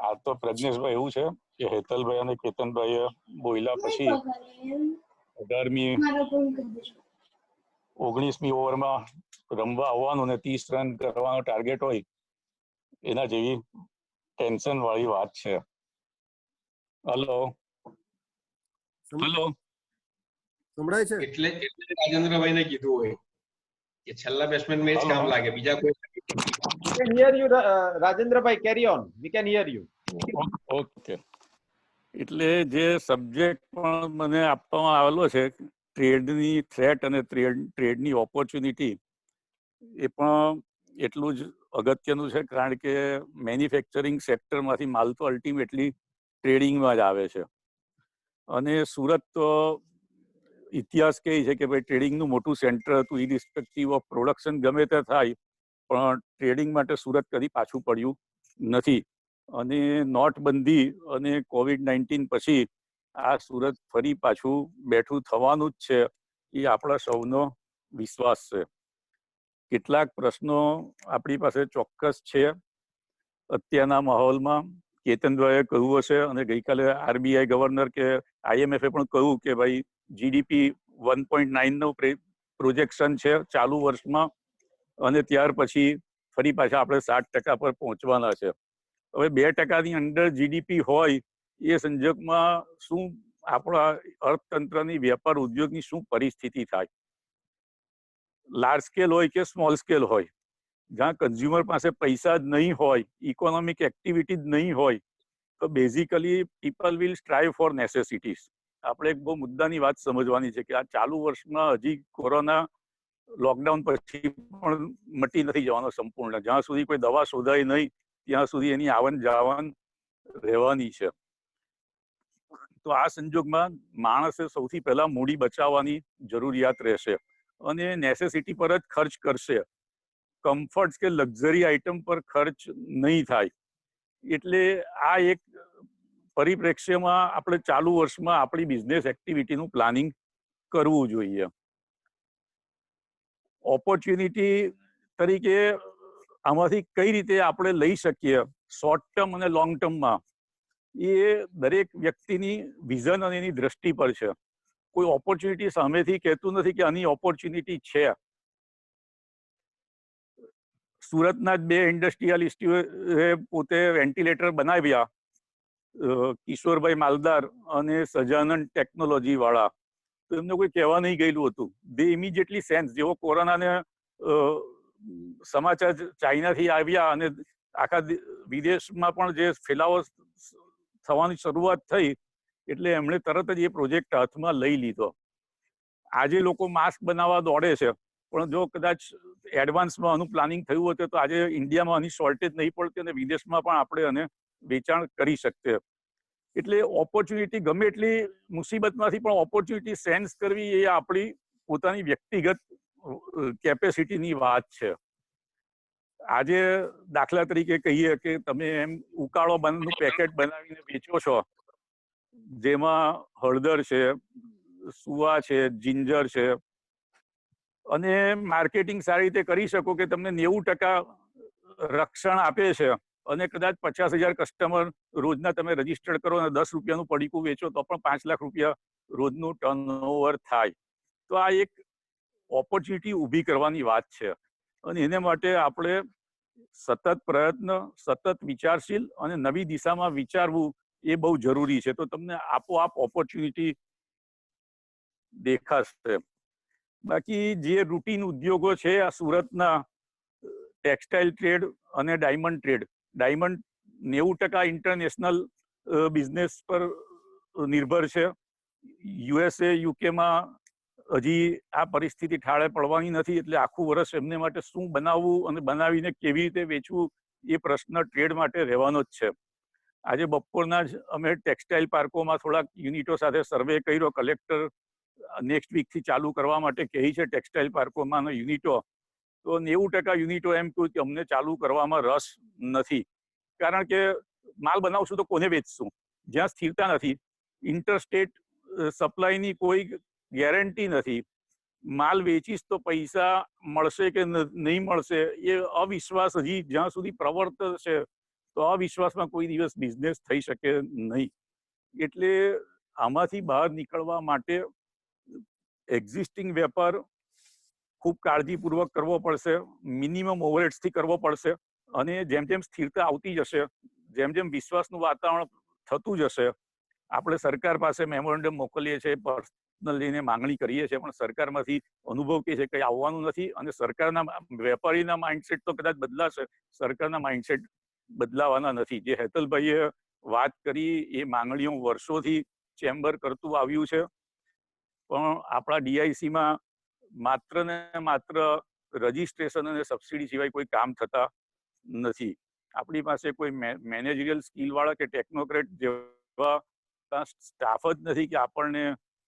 આ તો પ્રજ્ઞેશભાઈ એવું છે કે હેતલભાઈ અને કેતનભાઈએ બોલ્યા પછી 19મી ઓવરમાં રમવા આવવાનું ને 30 રન કરવાનો ટાર્ગેટ હોય, એના જેવી ટેન્શન વાળી વાત છે. હલો સંભળાય છે? એટલે રાજેન્દ્રભાઈને કીધું હોય કે છેલ્લા બેટ્સમેન મેચ કામ લાગે, બીજા કોઈ. We can hear you, Rajendrabhai. Carry on. We can hear you. Okay. એટલે જે સબ્જેક્ટ પણ મને આપવામાં આવેલો છે ટ્રેડની થ્રેટ અને ટ્રેડની ઓપોર્ચ્યુનિટી એ પણ એટલું જ અગત્યનું છે, કારણ કે મેન્યુફેક્ચરિંગ સેક્ટરમાંથી માલ તો અલ્ટિમેટલી ટ્રેડિંગમાં જ આવે છે. અને સુરત તો ઇતિહાસ કહે છે કે ભાઈ ટ્રેડિંગનું મોટું સેન્ટર હતું. ઇરિસ્પેક્ટિવ ઓફ પ્રોડક્શન ગમે તે થાય, પણ ટ્રેડિંગ માટે સુરત કદી પાછું પડ્યું નથી. અને નોટબંધી અને COVID-19 પછી આ સુરત ફરી પાછું બેઠું થવાનું જ છે, એ આપણા સૌનો વિશ્વાસ છે. કેટલાક પ્રશ્નો આપણી પાસે ચોક્કસ છે અત્યારના માહોલમાં. કેતનભાઈએ કહ્યું હશે, અને ગઈકાલે RBI ગવર્નર કે IMF પણ કહ્યું કે ભાઈ GDP 1.9 પ્રોજેક્શન છે ચાલુ વર્ષમાં, અને ત્યાર પછી ફરી પાછા આપણે 7% પર પહોંચવાના છે. હવે 2%ની અંડર GDP હોય એ સંજોગમાં શું આપણા અર્થતંત્રની, વેપાર ઉદ્યોગની શું પરિસ્થિતિ થાય? લાર્જ સ્કેલ હોય કે સ્મોલ સ્કેલ હોય, જ્યાં કન્ઝ્યુમર પાસે પૈસા જ નહીં હોય, ઇકોનોમિક એક્ટિવિટી જ નહીં હોય, તો basically people will strive for necessities. આપણે એક બહુ મુદ્દાની વાત સમજવાની છે કે આ ચાલુ વર્ષમાં હજી કોરોના લોકડાઉન પછી પણ મટી નથી જવાનો સંપૂર્ણ. જ્યાં સુધી કોઈ દવા શોધાય નહીં ત્યાં સુધી એની આવન જાવન રહેવાની છે. તો આ સંજોગમાં માણસે સૌથી પહેલા મૂડી બચાવવાની જરૂરિયાત રહેશે, અને નેસેસિટી પર જ ખર્ચ કરશે. કમ્ફર્ટ કે લક્ઝરી આઇટમ પર ખર્ચ નહીં થાય. એટલે આ એક પરિપ્રેક્ષ્યમાં આપણે ચાલુ વર્ષમાં આપણી બિઝનેસ એક્ટિવિટીનું પ્લાનિંગ કરવું જોઈએ. ઓપોર્ચ્યુનિટી તરીકે આમાંથી કઈ રીતે આપણે લઈ શકીએ શોર્ટ ટર્મ અને લોંગ ટર્મમાં, એ દરેક વ્યક્તિની વિઝન અને એની દ્રષ્ટિ પર છે. કોઈ ઓપોર્ચ્યુનિટી સામેથી કહેતું નથી કે આની ઓપોર્ચ્યુનિટી છે. સુરતના જ 2 ઇન્ડસ્ટ્રીયાલિસ્ટોએ પોતે વેન્ટિલેટર બનાવ્યા, કિશોરભાઈ માલદાર અને સજાનંદ ટેકનોલોજી વાળા. તો એમને કોઈ કહેવા નહીં ગયેલું હતું. દે ઇમિડિયેટલી સેન્સ, જેવો કોરોનાને સમાચાર ચાઇનાથી આવ્યા અને આખા વિદેશમાં પણ જે ફેલાવો થવાની શરૂઆત થઈ, એટલે એમણે તરત જ એ પ્રોજેક્ટ હાથમાં લઈ લીધો. આજે લોકો માસ્ક બનાવવા દોડે છે, પણ જો કદાચ એડવાન્સમાં આનું પ્લાનિંગ થયું હતું તો આજે ઇન્ડિયામાં આની શોર્ટેજ નહીં પડતી અને વિદેશમાં પણ આપણે આને વેચાણ કરી શકીએ. એટલે ઓપોર્ચ્યુનિટી ગમે એટલી મુસીબતમાંથી પણ ઓપોર્ચ્યુનિટી સેન્સ કરવી એ આપણી પોતાની વ્યક્તિગત કેપેસિટીની વાત છે. આજે દાખલા તરીકે કહીએ કે તમે એમ ઉકાળોનું પેકેટ બનાવીને વેચો છો, જેમાં હળદર છે, સુવા છે, જિંજર છે, અને માર્કેટિંગ સારી રીતે કરી શકો કે તમને 90% રક્ષણ આપે છે, અને કદાચ 50,000 કસ્ટમર રોજના તમે રજીસ્ટર્ડ કરો અને 10 રૂપિયાનું પડીકું વેચો તો પણ 5 લાખ રૂપિયા રોજનું ટર્નઓવર થાય. તો આ એક ઓપોર્ચ્યુનિટી ઊભી કરવાની વાત છે, અને એને માટે આપણે સતત પ્રયત્ન, સતત વિચારશીલ અને નવી દિશામાં વિચારવું એ બહુ જરૂરી છે. તો તમને આપોઆપ ઓપોર્ચ્યુનિટી દેખાશે. બાકી જે રૂટીન ઉદ્યોગો છે આ સુરતના, ટેક્સટાઇલ ટ્રેડ અને diamond trade. Diamond 90% international business પર નિર્ભર છે. USA, યુકેમાં હજી આ પરિસ્થિતિ ઠાળે પડવાની નથી, એટલે આખું વર્ષ એમને માટે શું બનાવવું અને બનાવીને કેવી રીતે વેચવું એ પ્રશ્ન ટ્રેડ માટે રહેવાનો જ છે. આજે બપોરના જ અમે ટેક્સટાઇલ પાર્કોમાં થોડાક યુનિટો સાથે સર્વે કર્યો. કલેક્ટર નેક્સ્ટ વીકથી ચાલુ કરવા માટે કહી છે ટેક્સટાઇલ પાર્કોમાં યુનિટો. તો 90% યુનિટો એમ કહ્યું કે અમને ચાલુ કરવામાં રસ નથી, કારણ કે માલ બનાવશું તો કોને વેચશું? જ્યાં સ્થિરતા નથી, ઇન્ટરસ્ટેટ સપ્લાયની કોઈ ગેરંટી નથી, માલ વેચીશ તો પૈસા મળશે કે નહીં મળશે એ અવિશ્વાસ હજી જ્યાં સુધી પ્રવર્તશે, તો અવિશ્વાસમાં કોઈ દિવસ બિઝનેસ થઈ શકે નહીં. એટલે આમાંથી બહાર નીકળવા માટે એક્ઝિસ્ટિંગ વેપાર ખૂબ કાળજીપૂર્વક કરવો પડશે, મિનિમમ ઓવરહેડ્સથી કરવો પડશે, અને જેમ જેમ સ્થિરતા આવતી જશે, જેમ જેમ વિશ્વાસનું વાતાવરણ થતું જશે, આપણે સરકાર પાસે મેમોરેન્ડમ મોકલીએ છીએ, પર્સનલીને માંગણી કરીએ છીએ, પણ સરકારમાંથી અનુભવ કે છે કંઈ આવવાનું નથી. અને સરકારના વેપારીના માઇન્ડસેટ તો કદાચ બદલાશે, સરકારના માઇન્ડસેટ બદલાવાના નથી. જે હેતલભાઈએ વાત કરી એ માંગણીઓ વર્ષોથી ચેમ્બર કરતું આવ્યું છે, પણ આપણા ડીઆઈસીમાં માત્ર ને માત્ર રજીસ્ટ્રેશન અને સબસિડી સિવાય કોઈ કામ થતા નથી. આપણી પાસે કોઈ મેનેજરિયલ સ્કિલ વાળા કે ટેકનોક્રેટ જેવા સ્ટાફ જ નથી કે આપણને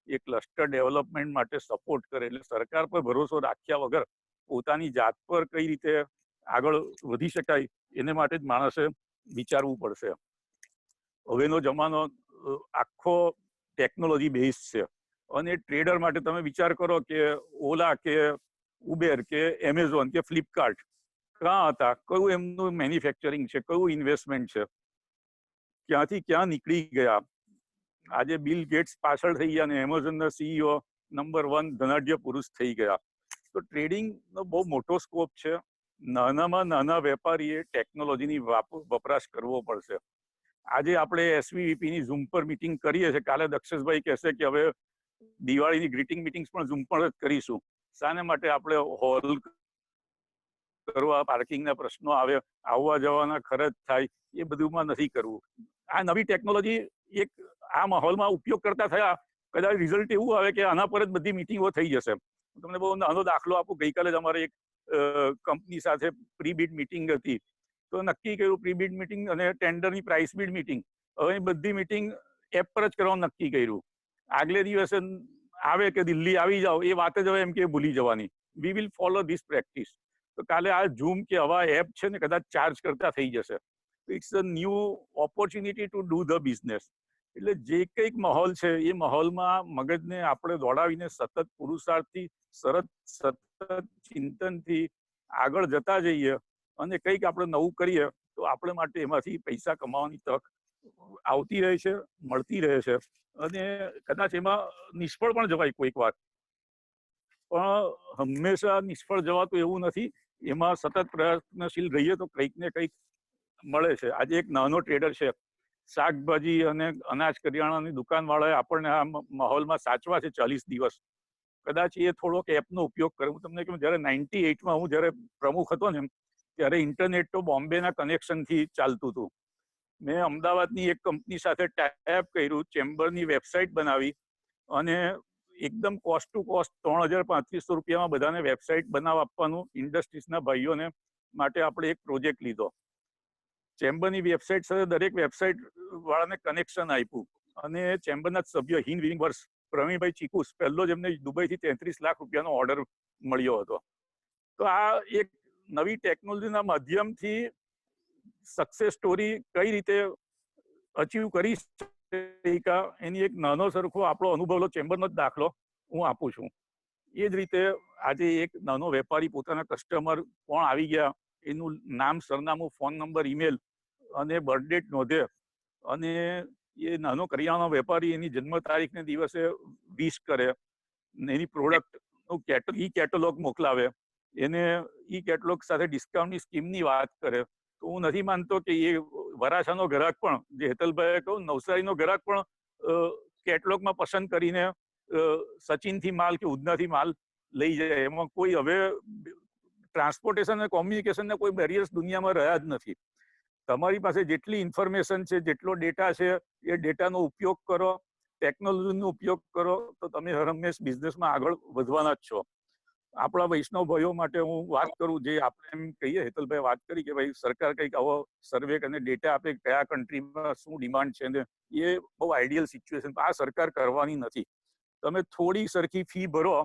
એ ક્લસ્ટર ડેવલપમેન્ટ માટે સપોર્ટ કરે. એટલે સરકાર પર ભરોસો રાખ્યા વગર પોતાની જાત પર કઈ રીતે આગળ વધી શકાય એને માટે જ માણસે વિચારવું પડશે. હવેનો જમાનો આખો ટેકનોલોજી બેઝ છે અને ટ્રેડર માટે તમે વિચાર કરો કે ઓલા કે ઉબેર કે એમેઝોન કે ફ્લિપકાર્ટ ક્યાં હતા, કયું એમનું મેન્યુફેક્ચરિંગ છે, કયું ઇન્વેસ્ટમેન્ટ છે, ક્યાંથી ક્યાં નીકળી ગયા. આજે બિલ ગેટ્સ પાછળ થઈ ગયા અને એમેઝોનના સીઈઓ નંબર 1 ધનાઢ્ય પુરુષ થઈ ગયા. તો ટ્રેડિંગનો બહુ મોટો સ્કોપ છે. નાનામાં નાના વેપારીએ ટેકનોલોજીની વપરાશ કરવો પડશે. આજે આપણે એસવીવીપીની ઝૂમ પર મીટિંગ કરીએ છીએ, કાલે દક્ષેશભાઈ કહેશે કે હવે દિવાળીની ગ્રીટિંગ મીટિંગ્સ પણ ઝૂમ પર જ કરીશું. શાને માટે આપણે હોલ કરવા, પાર્કિંગના પ્રશ્નો આવે, આવવા જવાના ખર્ચ થાય, એ બધુંમાં નથી કરવું. આ નવી ટેકનોલોજી એક આ માહોલમાં ઉપયોગ કરતા થયા, કદાચ રિઝલ્ટ એવું આવે કે આના પર જ બધી મીટિંગો થઈ જશે. તમને બહુ નાનો દાખલો આપું. ગઈકાલે જ અમારે એક કંપની સાથે પ્રી બીડ મીટિંગ હતી, તો નક્કી કર્યું પ્રી બીડ મીટિંગ અને ટેન્ડરની પ્રાઇસ બીડ મીટિંગ હવે બધી મીટિંગ એપ પર જ કરવાનું નક્કી કર્યું. આગલે દિવસે આવે કે દિલ્હી આવી જાઓ, એ વાત જ હવે એમ કે ભૂલી જવાની. We will follow this practice. તો કાલે આ ઝૂમ કે આવા એપ છે ને કદાચ ચાર્જ કરતા થઈ જશે. It's a new opportunity to do the business. એટલે જે કંઈક માહોલ છે એ માહોલમાં મગજને આપણે દોડાવીને સતત પુરુષાર્થથી સતત ચિંતનથી આગળ જતા જઈએ અને કંઈક આપણે નવું કરીએ તો આપણે માટે એમાંથી પૈસા કમાવાની તક આવતી રહે છે, મળતી રહે છે. અને કદાચ એમાં નિષ્ફળ પણ જવાય કોઈક વાર, પણ હંમેશા નિષ્ફળ જવાતું એવું નથી. એમાં સતત પ્રયત્નશીલ રહીએ તો કંઈક ને કંઈક મળે છે. આજે એક નાનો ટ્રેડર છે, શાકભાજી અને અનાજ કરિયાણાની દુકાનવાળાએ આપણને આ માહોલમાં સાચવા છે 40 દિવસ. કદાચ એ થોડોક એપનો ઉપયોગ કરે. હું તમને કહું, જ્યારે 98માં હું જ્યારે પ્રમુખ હતો ને ત્યારે ઇન્ટરનેટ તો બોમ્બેના કનેક્શનથી ચાલતું હતું. મેં અમદાવાદની એક કંપની સાથે ટાઈપ કર્યું, ચેમ્બરની વેબસાઇટ બનાવી અને એકદમ કોસ્ટ ટુ કોસ્ટ 3,000-3,500 રૂપિયામાં બધાને વેબસાઇટ બનાવવા આપવાનું ઇન્ડસ્ટ્રીઝના ભાઈઓને માટે આપણે એક પ્રોજેક્ટ લીધો. ચેમ્બરની વેબસાઇટ સાથે દરેક વેબસાઇટ વાળાને કનેક્શન આપ્યું અને ચેમ્બરના સભ્ય હિન્દ વિંગ વર્ષ પ્રવીણભાઈ ચીકુસ પહેલો જ એમને દુબઈથી 33 લાખ રૂપિયાનો ઓર્ડર મળ્યો હતો. તો આ એક નવી ટેકનોલોજીના માધ્યમથી સક્સેસ સ્ટોરી કઈ રીતે અચીવ કરી શકાય એની એક નાનો સરખો આપણો અનુભવનો ચેમ્બરનો જ દાખલો હું આપું છું. એ જ રીતે આજે એક નાનો વેપારી પોતાના કસ્ટમર કોણ આવી ગયા એનું નામ, સરનામું, ફોન નંબર, ઈમેલ અને બર્થ ડેટ નોંધે અને એ નાનો કરિયાણાનો વેપારી એની જન્મ તારીખને દિવસે વિશ કરે, એની પ્રોડક્ટનું ઈ કેટેલોગ મોકલાવે, એને ઈ કેટેલોગ સાથે ડિસ્કાઉન્ટની સ્કીમની વાત કરે. તો હું નથી માનતો કે એ વરાછાનો ગ્રાહક પણ, જે હેતલભાઈએ કહ્યું, નવસારીનો ગ્રાહક પણ કેટલોગમાં પસંદ કરીને સચિનથી માલ કે ઉધનાથી માલ લઈ જાય. એમાં કોઈ હવે ટ્રાન્સપોર્ટેશન અને કોમ્યુનિકેશનના કોઈ બેરિયર્સ દુનિયામાં રહ્યા જ નથી. તમારી પાસે જેટલી ઇન્ફોર્મેશન છે, જેટલો ડેટા છે, એ ડેટાનો ઉપયોગ કરો, ટેકનોલોજીનો ઉપયોગ કરો, તો તમે હર હંમેશ બિઝનેસમાં આગળ વધવાના જ છો. આપણા વૈષ્ણવ ભાઈઓ માટે હું વાત કરું, જે આપણે એમ કહીએ, હેતલભાઈ વાત કરી કે ભાઈ સરકાર કંઈક આવો સર્વે અને ડેટા આપે કયા કન્ટ્રીમાં શું ડિમાન્ડ છે, ને એ બહુ આઈડિયલ સિચ્યુએશન. આ સરકાર કરવાની નથી. તમે થોડી સરખી ફી ભરો,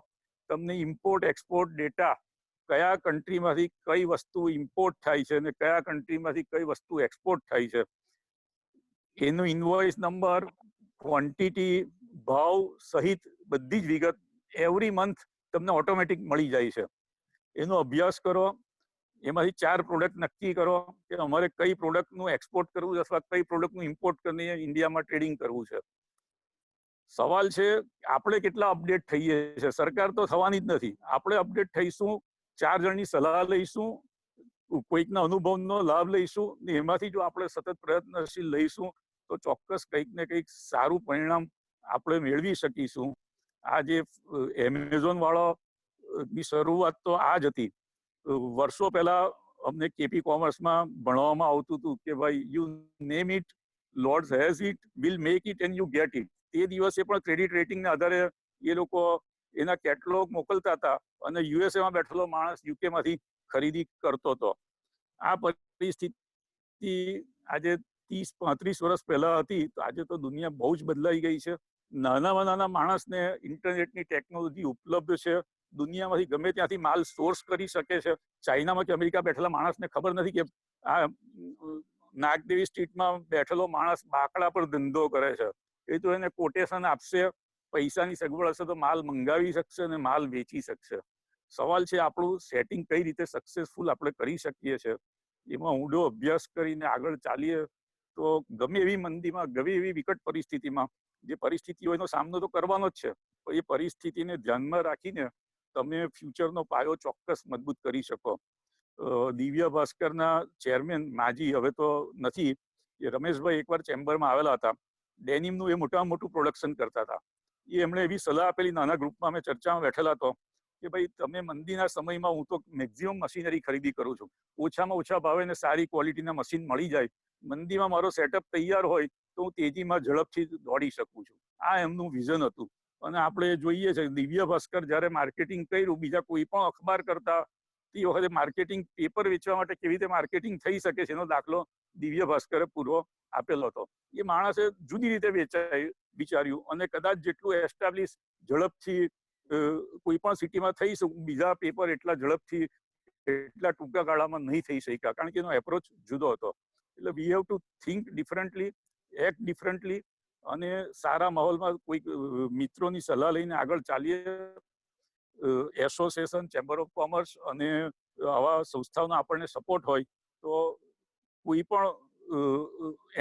તમને ઇમ્પોર્ટ એક્સપોર્ટ ડેટા, કયા કન્ટ્રીમાંથી કઈ વસ્તુ ઇમ્પોર્ટ થાય છે અને કયા કન્ટ્રીમાંથી કઈ વસ્તુ એક્સપોર્ટ થાય છે, એનું ઇન્વોઇસ નંબર, ક્વોન્ટિટી, ભાવ સહિત બધી જ વિગત એવરી મંથ તમને ઓટોમેટિક મળી જાય છે. એનો અભ્યાસ કરો, એમાંથી 4 પ્રોડક્ટ નક્કી કરો કે અમારે કઈ પ્રોડક્ટનું એક્સપોર્ટ કરવું છે અથવા કઈ પ્રોડક્ટનું ઇમ્પોર્ટ કરીને ઇન્ડિયામાં ટ્રેડિંગ કરવું છે. સવાલ છે આપણે કેટલા અપડેટ થઈએ છે. સરકાર તો થવાની જ નથી. આપણે અપડેટ થઈશું, 4 જણની સલાહ લઈશું, કોઈકના અનુભવનો લાભ લઈશું, ને એમાંથી જો આપણે સતત પ્રયત્નશીલ લઈશું તો ચોક્કસ કંઈક ને કંઈક સારું પરિણામ આપણે મેળવી શકીશું. આ જે એમેઝોન વાળો ની શરૂઆત તો આ જ હતી. વર્ષો પહેલા અમને કેપી કોમર્સમાં ભણવામાં આવતું હતું કે ભાઈ you name it, lords has it, will make it and you get it. તે દિવસે પણ ક્રેડિટ રેટિંગના આધારે એ લોકો એના કેટલોગ મોકલતા હતા અને યુએસએ માં બેઠેલો માણસ યુકે માંથી ખરીદી કરતો હતો. આ પરિસ્થિતિ આજે 30-35 વર્ષ પહેલા હતી, તો આજે તો દુનિયા બહુ જ બદલાઈ ગઈ છે. નાનામાં નાના માણસને ઇન્ટરનેટની ટેકનોલોજી ઉપલબ્ધ છે, દુનિયામાંથી ગમે ત્યાંથી માલ સોર્સ કરી શકે છે. ચાઇનામાં કે અમેરિકા બેઠેલા માણસને ખબર નથી કે આ નાગદેવી સ્ટ્રીટમાં બેઠેલો માણસ બાકડા પર ધંધો કરે છે. એ તો એને કોટેશન આપશે, પૈસાની સગવડ હશે તો માલ મંગાવી શકશે અને માલ વેચી શકશે. સવાલ છે આપણું સેટિંગ કઈ રીતે સક્સેસફુલ આપણે કરી શકીએ છીએ. એમાં ઊંડો અભ્યાસ કરીને આગળ ચાલીએ તો ગમે એવી મંદીમાં, ગમે એવી વિકટ પરિસ્થિતિમાં, જે પરિસ્થિતિ હોય એનો સામનો તો કરવાનો જ છે, પણ એ પરિસ્થિતિને ધ્યાનમાં રાખીને તમે ફ્યુચરનો પાયો ચોક્કસ મજબૂત કરી શકો. દિવ્ય ભાસ્કરના ચેરમેન માજી હવે તો નથી, એ રમેશભાઈ એકવાર ચેમ્બરમાં આવેલા હતા. ડેનિમનું એ મોટામાં મોટું પ્રોડક્શન કરતા હતા. એમણે એવી સલાહ આપેલી, નાના ગ્રુપમાં અમે ચર્ચામાં બેઠેલા હતો કે ભાઈ તમે મંદીના સમયમાં, હું તો મેક્સિમમ મશીનરી ખરીદી કરું છું, ઓછામાં ઓછા ભાવે ને સારી ક્વોલિટીના મશીન મળી જાય, મંદીમાં મારો સેટઅપ તૈયાર હોય તો હું તેજીમાં ઝડપથી દોડી શકું છું. આ એમનું વિઝન હતું. અને આપણે જોઈએ છે દિવ્ય ભાસ્કર જ્યારે માર્કેટિંગ કર્યું બીજા કોઈ પણ અખબાર કરતા, તે વખતે માર્કેટિંગ, પેપર વેચવા માટે કેવી રીતે માર્કેટિંગ થઈ શકે છે એનો દાખલો દિવ્ય ભાસ્કરે પૂરો આપેલો હતો. એ માણસે જુદી રીતે વિચાર્યું અને કદાચ જેટલું એસ્ટાબ્લિશ ઝડપથી કોઈ પણ સિટીમાં થઈ શકે, બીજા પેપર એટલા ઝડપથી એટલા ટૂંકા ગાળામાં નહીં થઈ શક્યા, કારણ કે એનો એપ્રોચ જુદો હતો. એટલે we have to think differently, act differently, અને સારા માહોલમાં કોઈ મિત્રોની સલાહ લઈને આગળ ચાલીએ. એસોસિએશન, ચેમ્બર ઓફ કોમર્સ અને આવા સંસ્થાઓનો આપણને સપોર્ટ હોય તો કોઈ પણ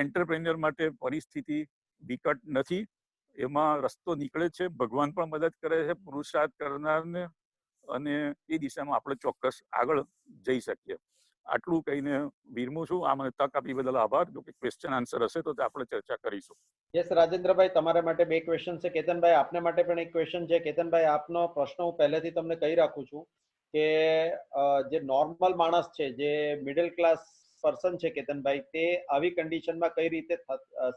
એન્ટરપ્રેન્યોર માટે પરિસ્થિતિ વિકટ નથી, એમાં રસ્તો નીકળે છે. ભગવાન પણ મદદ કરે છે પુરુષાર્થ કરનારને, અને એ દિશામાં આપણે ચોક્કસ આગળ જઈ શકીએ. આટલું કહીને વિરમું છું. આ મને તક આપી બદલ આભાર. જો કે ક્વેશ્ચન આન્સર હશે તો આપણે ચર્ચા કરીશું. યસ રાજેન્દ્રભાઈ, તમારા માટે 2 ક્વેશ્ચન છે. કેતનભાઈ, આપને માટે પણ એક ક્વેશ્ચન છે. કેતનભાઈ, આપનો પ્રશ્ન હું પહેલેથી તમને કહી રાખું છું કે જે નોર્મલ માણસ છે, જે મિડલ ક્લાસ પર્સન છે કેતનભાઈ, તે આવી કન્ડિશનમાં કઈ રીતે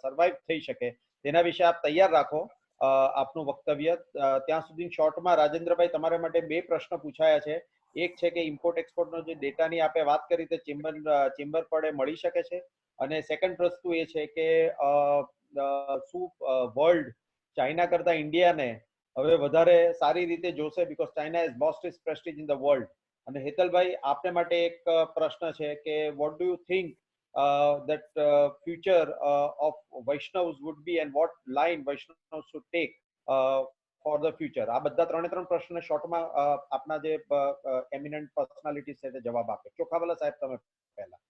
સર્વાઈવ થઈ શકે તેના વિશે આપ તૈયાર રાખો આપનું વક્તવ્ય. ત્યાં સુધી શોર્ટમાં રાજેન્દ્રભાઈ તમારા માટે 2 પ્રશ્ન પૂછાયા છે. એક છે કે ઇમ્પોર્ટ એક્સપોર્ટનો જે ડેટાની આપે વાત કરી તે ચેમ્બર પડે મળી શકે છે, અને સેકન્ડ વસ્તુ એ છે કે શું વર્લ્ડ ચાઇના કરતા ઇન્ડિયાને હવે વધારે સારી રીતે જોશે, because China has lost its prestige in the world. અને હેતલભાઈ, આપને માટે એક પ્રશ્ન છે કે what do you think that future of Vaishnavs would be and what line Vaishnavs should take for the future? આ બધા 3 પ્રશ્ન શોર્ટમાં આપના જે એમિનન્ટ પર્સનાલિટી છે તે જવાબ આપે. ચોખાવાલા સાહેબ, તમે પહેલા.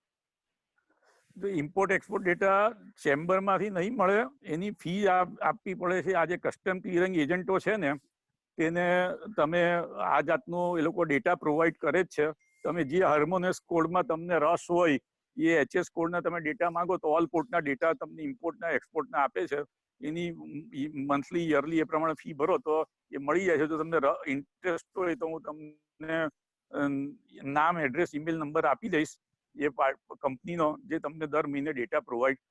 ઇમ્પોર્ટ એક્સપોર્ટ ડેટા ચેમ્બરમાંથી નહીં મળે, એની ફી આપવી પડે છે. આ જે કસ્ટમ ક્લિયરિંગ એજન્ટો છે ને, તેને તમે આ જાતનો એ લોકો ડેટા પ્રોવાઈડ કરે જ છે. તમે જે હાર્મોનિયસ કોડમાં તમને રસ હોય એ HS કોડના તમે ડેટા માંગો તો ઓલ પોર્ટના ડેટા તમને ઇમ્પોર્ટના એક્સપોર્ટના આપે છે. એની મંથલી, યરલી એ પ્રમાણે ફી ભરો તો એ મળી જાય છે. જો તમને ઇન્ટરેસ્ટ હોય તો હું તમને નામ, એડ્રેસ, ઈમેલ નંબર આપી દઈશ એ કંપનીનો, જે તમને દર મહિને ડેટા પ્રોવાઈડ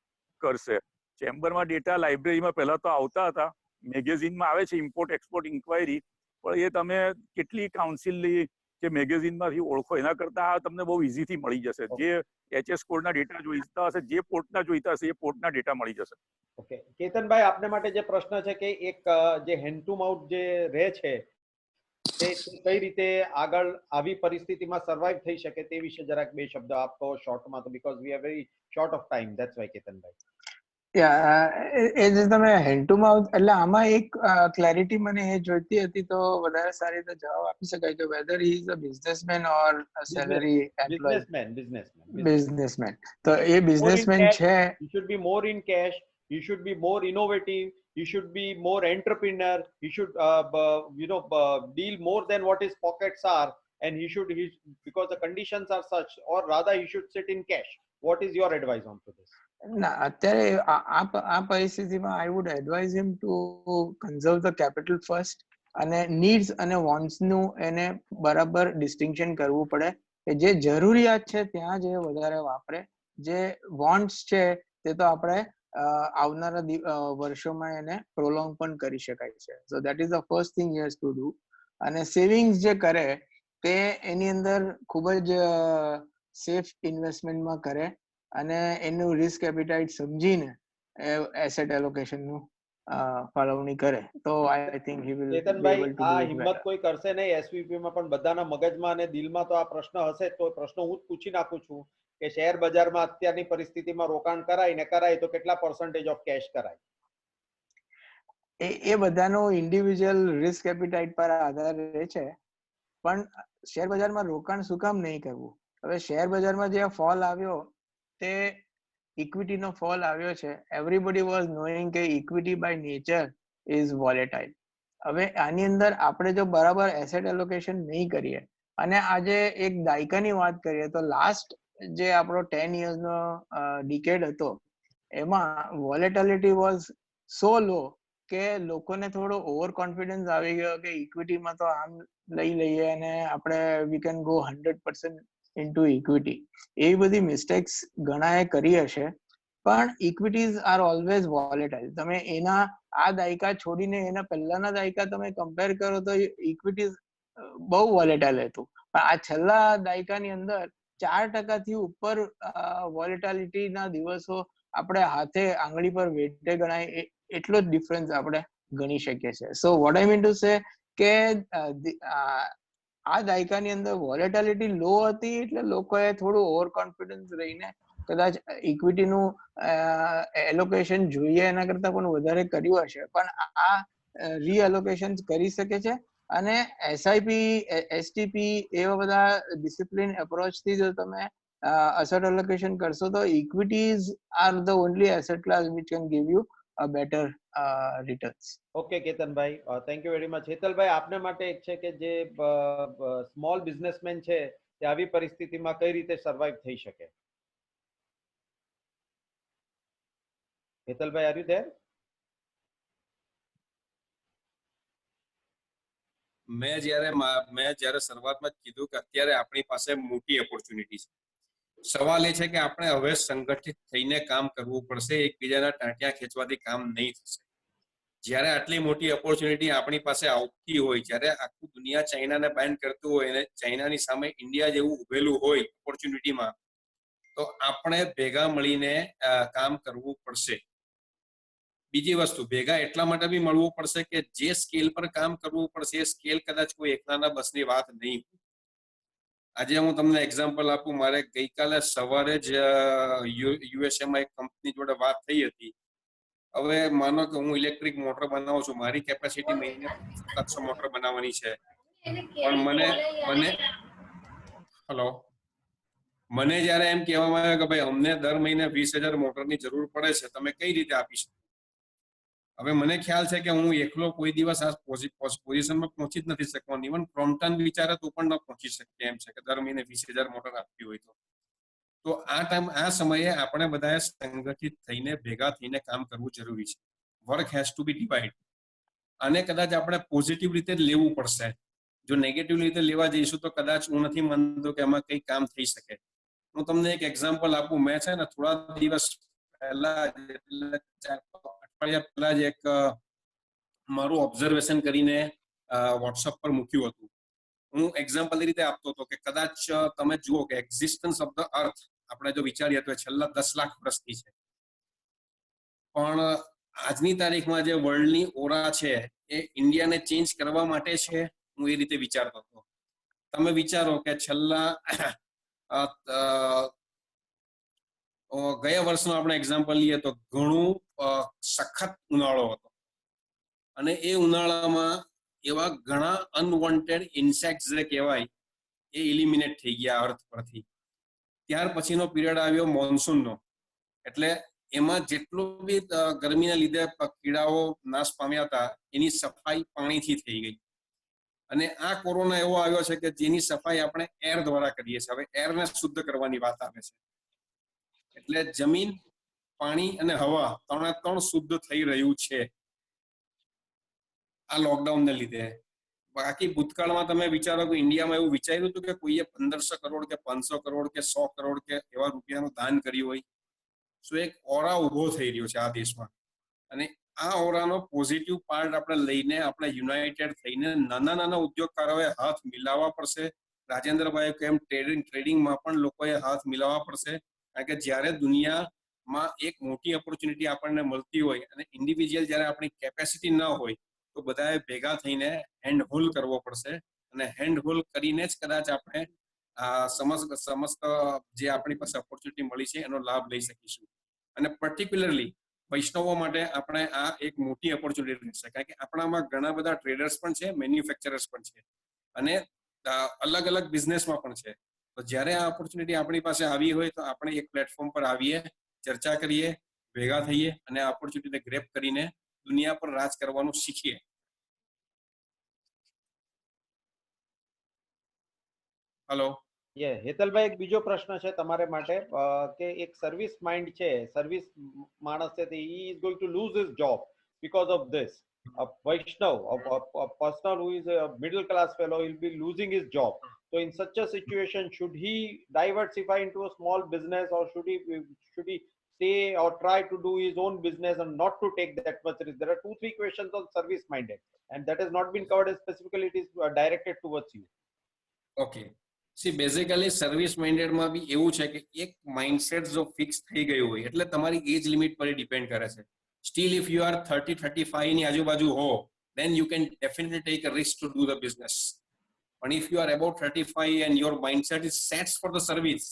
કરશે. ચેમ્બરમાં ડેટા લાઇબ્રેરીમાં પહેલા તો આવતા હતા, મેગેઝિનમાં આવે છે ઇમ્પોર્ટ એક્સપોર્ટ ઇન્ક્વાયરી, પણ એ તમે કેટલી કાઉન્સિલની કે મેગેઝિનમાંથી ઓળખો, એના કરતા આ તમને બહુ ઇઝીથી મળી જશે. જે HS કોડના ડેટા જોઈતા હશે, જે પોર્ટના જોઈતા હશે, એ પોર્ટના ડેટા મળી જશે. ઓકે કેતનભાઈ, આપને માટે જે પ્રશ્ન છે કે એક જે હેન્ડ ટુ માઉથ જે રહે છે તે કઈ રીતે આગળ આવી પરિસ્થિતિમાં સર્વાઈવ થઈ શકે તે વિશે જરાક 2 શબ્દ આપો શોર્ટમાં, તો because we are very short of time, that's why. કેતનભાઈ, એ જે તમે હેન્ડ ટુ માઉથ, એટલે આમાં એક ક્લેરિટી મને એ જોઈતી હતી, તો વધારે સારી રીતે જવાબ આપી શકાય કે whether he is a businessman or salary employ. Businessman. તો એ બિઝનેસમેન છે. he should be more in cash, he should be more innovative, he should be more entrepreneur, he should deal more than what his pockets are, and because the conditions are such, or rather he should sit in cash. What is your advice on to this? ના, અત્યારે આ પરિસ્થિતિમાં I would advise him to conserve the capital first, અને નીડ્સ અને વોન્ટ્સ નું એને બરાબર ડિસ્ટિંક્શન કરવું પડે કે જે જરૂરિયાત છે ત્યાં જ વધારે વાપરે, જે વોન્ટ્સ છે તે તો આપણે આવનારા વર્ષોમાં એને પ્રોલોંગ પણ કરી શકાય છે. So that is the first thing he has to do. અને સેવિંગ્સ જે કરે તે એની અંદર ખૂબ જ સેફ ઇન્વેસ્ટમેન્ટમાં કરે અને એનું રિસ્ક એપિટાઇટ સમજીને એસેટ એલોકેશનનું ફાળવણી કરે તો I think he will be Ketanbhai, able to આ ડુ ઇટ હિંમત બેટર. કોઈ કરશે નહીં એસવીપી માં, પણ બધાના મગજમાં અને દિલમાં તો આ પ્રશ્ન હશે. તો પ્રશ્ન હું જ પૂછી નાખું છું કે શેર બજારમાં અત્યારની પરિસ્થિતિમાં રોકાણ કરાય તો કેટલા પર્સન્ટેજ ઓફ કેશ કરાય? એ બધાનો ઇન્ડિવિજ્યુઅલ રિસ્ક એપિટાઇટ પર આધાર રહે છે. પણ શેર બજારમાં રોકાણ શું કામ નહીં કરવું? હવે શેર બજારમાં જે ફોલ આવ્યો તે ઇક્વિટીનો ફોલ આવ્યો છે. એવરીબડી વોઝ નોઈંગ કે equity by nature is volatile. હવે આની અંદર આપણે જો બરાબર એસેટ એલોકેશન નહીં કરીએ અને આજે એક દાયકાની વાત કરીએ તો લાસ્ટ જે આપણો 10 યર્સનો ડિકેડ હતો એમાં વોલેટિલિટી વોઝ સો લો કે લોકોને થોડો ઓવર કોન્ફિડન્સ આવી ગયો કે ઇક્વિટીમાં તો આમ લઈ લઈએ અને આપણે we can go 100% into equity. એવી બધી મિસ્ટેક્સ ઘણાએ કરી હશે, પણ ઇક્વિટીઝ આર ઓલવેઝ વોલેટાઇલ. તમે એના આ દાયકા છોડીને એના પહેલાના દાયકા તમે કમ્પેર કરો તો ઇક્વિટીઝ બહુ વોલેટાઇલ હતું. પણ આ છેલ્લા દાયકાની અંદર 4% ઉપર વોલેટાલિટીના દિવસો આપણે હાથે આંગળી પર વેટે ગણાય એટલો જ ડિફરન્સ આપણે ગણી શકીએ છીએ. So what I mean to say કે આ દાયકાની અંદર વોલેટાલિટી લો હતી એટલે લોકોએ થોડું ઓવર કોન્ફિડન્સ રહીને કદાચ ઇક્વિટીનું એલોકેશન જોઈએ એના કરતા પણ વધારે કર્યું હશે. પણ આ રીએલોકેશન કરી શકે છે અને એસઆઈપી, એસટીપી એવા બધા ડિસિપ્લિન એપ્રોચથી જો તમે asset allocation કરશો તો equities are the only asset class which can give you a better returns. Okay કેતનભાઈ, થેન્ક યુ વેરી મચ. હેતલભાઈ, આપને માટે એક છે કે જે સ્મોલ બિઝનેસમેન છે તે આવી પરિસ્થિતિમાં કઈ રીતે સર્વાઈવ થઈ શકે? હેતલભાઈ, આર યુ ધેર? મેં જ્યારે શરૂઆતમાં કીધું કે અત્યારે આપણી પાસે મોટી ઓપોર્ચ્યુનિટી છે. સવાલ એ છે કે આપણે હવે સંગઠિત થઈને કામ કરવું પડશે. એકબીજાના ટાંટિયા ખેંચવાથી કામ નહીં થશે. જ્યારે આટલી મોટી ઓપોર્ચ્યુનિટી આપણી પાસે આવતી હોય, જ્યારે આખું દુનિયા ચાઇનાને બેન કરતું હોય અને ચાઇનાની સામે ઇન્ડિયા જેવું ઉભેલું હોય ઓપોર્ચ્યુનિટીમાં, તો આપણે ભેગા મળીને કામ કરવું પડશે. બીજી વસ્તુ, ભેગા એટલા માટે બી મળવું પડશે કે જે સ્કેલ પર કામ કરવું પડશે એ સ્કેલ કદાચ કોઈ એકલાના બસની વાત નહીં. આજે હું તમને એક્ઝામ્પલ આપું. મારે ગઈકાલે સવારે જ યુએસએમાં એક કંપની જોડે વાત થઈ હતી. હવે માનો કે હું ઇલેક્ટ્રિક મોટર બનાવું છું, મારી કેપેસિટી મહિને 700 મોટર બનાવવાની છે, પણ મને જયારે એમ કહેવામાં આવે કે ભાઈ અમને દર મહિને 20,000 મોટરની જરૂર પડે છે, તમે કઈ રીતે આપી શકો? હવે મને ખ્યાલ છે કે હું એકલો કોઈ દિવસ આ પોઝિશનમાં પહોંચી જ નથી શકવાનો. ઇવન ક્રોમ્પટન વિચારે તો પણ ન પહોંચી શકે એમ છે કે દર મહિને 20,000 મોટર આપવી હોય તો આ સમયે આપણે બધાએ સંગઠિત થઈને ભેગા થઈને કામ કરવું જરૂરી છે. Work has to be divide. આને કદાચ આપણે પોઝિટિવ રીતે જ લેવું પડશે. જો નેગેટિવ રીતે લેવા જઈશું તો કદાચ હું નથી માનતો કે એમાં કઈ કામ થઈ શકે. હું તમને એક એક્ઝામ્પલ આપું. મેં છે ને થોડા દિવસ પહેલા, અઠવાડિયા પહેલા જ એક મારું ઓબ્ઝર્વેશન કરીને વોટ્સઅપ પર મૂક્યું હતું. હું એક્ઝામ્પલ એ રીતે આપતો હતો કે કદાચ તમે જુઓ કે એક્ઝિસ્ટન્સ ઓફ ધ અર્થ આપણે જો વિચારીએ તો છેલ્લા 10 લાખ વર્ષથી છે, પણ આજની તારીખમાં જે વર્લ્ડની ઓરા છે એ ઇન્ડિયાને ચેન્જ કરવા માટે છે. હું એ રીતે વિચારતો હતો. તમે વિચારો કે છેલ્લા ગયા વર્ષનો આપણે એક્ઝામ્પલ લઈએ તો ઘણું સખત ઉનાળો હતો અને એ ઉનાળામાં એવા ઘણા અનવોન્ટેડ ઇન્સેક્ટ્સ જે કહેવાય એ ઇલિમિનેટ થઈ ગયા અર્થ પરથી. ત્યાર પછીનો પીરિયડ આવ્યો મોન્સૂનનો, એટલે એમાં જેટલું બી ગરમીના લીધે કીડાઓ નાશ પામ્યા હતા એની સફાઈ પાણીથી થઈ ગઈ. અને આ કોરોના એવો આવ્યો છે કે જેની સફાઈ આપણે એર દ્વારા કરીએ છીએ. હવે એરને શુદ્ધ કરવાની વાત આવે છે, એટલે જમીન, પાણી અને હવા ત્રણે શુદ્ધ થઈ રહ્યું છે આ લોકડાઉનને લીધે. બાકી ભૂતકાળમાં તમે વિચારો કે ઇન્ડિયામાં એવું વિચાર્યું હતું કે કોઈએ 1500 કરોડ કે 500 કરોડ કે 100 કરોડ કે એવા રૂપિયાનું દાન કર્યું હોય? સો એક ઓરા ઉભો થઈ રહ્યો છે આ દેશમાં, અને આ ઓરાનો પોઝિટિવ પાર્ટ આપણે લઈને આપણે યુનાઇટેડ થઈને નાના નાના ઉદ્યોગકારોએ હાથ મિલાવવા પડશે. રાજેન્દ્રભાઈ કેમ ટ્રેડિંગમાં પણ લોકોએ હાથ મિલાવવા પડશે, કારણ કે જ્યારે દુનિયામાં એક મોટી ઓપોર્ચ્યુનિટી આપણને મળતી હોય અને ઇન્ડિવિજ્યુઅલ જ્યારે આપણી કેપેસિટી ન હોય તો બધાએ ભેગા થઈને હેન્ડ હોલ્ડ કરવો પડશે, અને હેન્ડ હોલ્ડ કરીને જ કદાચ આપણે સમસ્ત જે આપણી પાસે ઓપોર્ચ્યુનિટી મળી છે એનો લાભ લઈ શકીશું. અને પર્ટિક્યુલરલી વૈષ્ણવો માટે આપણે આ એક મોટી ઓપોર્ચ્યુનિટી રહેશે, કારણ કે આપણામાં ઘણા બધા ટ્રેડર્સ પણ છે, મેન્યુફેક્ચરર્સ પણ છે, અને અલગ અલગ બિઝનેસમાં પણ છે. તો જ્યારે આ ઓપોર્ચ્યુનિટી આપણી પાસે આવી હોય તો આપણે એક પ્લેટફોર્મ પર આવીએ, ચર્ચા કરીએ, ભેગા થઈએ અને આ ઓપોર્ચ્યુનિટીને ગ્રેપ કરીને દુનિયા પર રાજ કરવાનું શીખીએ. હેલો. હેતલભાઈ, એક બીજો પ્રશ્ન છે તમારે માટે કે એક સર્વિસ માઇન્ડ છે, સર્વિસ માણસ છે, he is going to lose his job because of this. A Vaishnav, a person who is a middle class fellow, will be losing his job. So in such a situation, should he diversify into a small business, or should he stay or try to do his own business and not to take that much risk? There are 2-3 questions on service minded, and that has not been covered specifically. It is directed towards you. Okay, see basically service માઇન્ડેડમાં બી એવું છે કે એક માઇન્ડસેટ જો ફિક્સ થઈ ગયું હોય એટલે તમારી એજ લિમિટ પર ડિપેન્ડ કરે છે. સ્ટીલ ઇફ યુ આર 30-35 ની આજુબાજુ હો, then you can definitely take a risk to do the business. But if you are about 35 and your mindset is set for the service,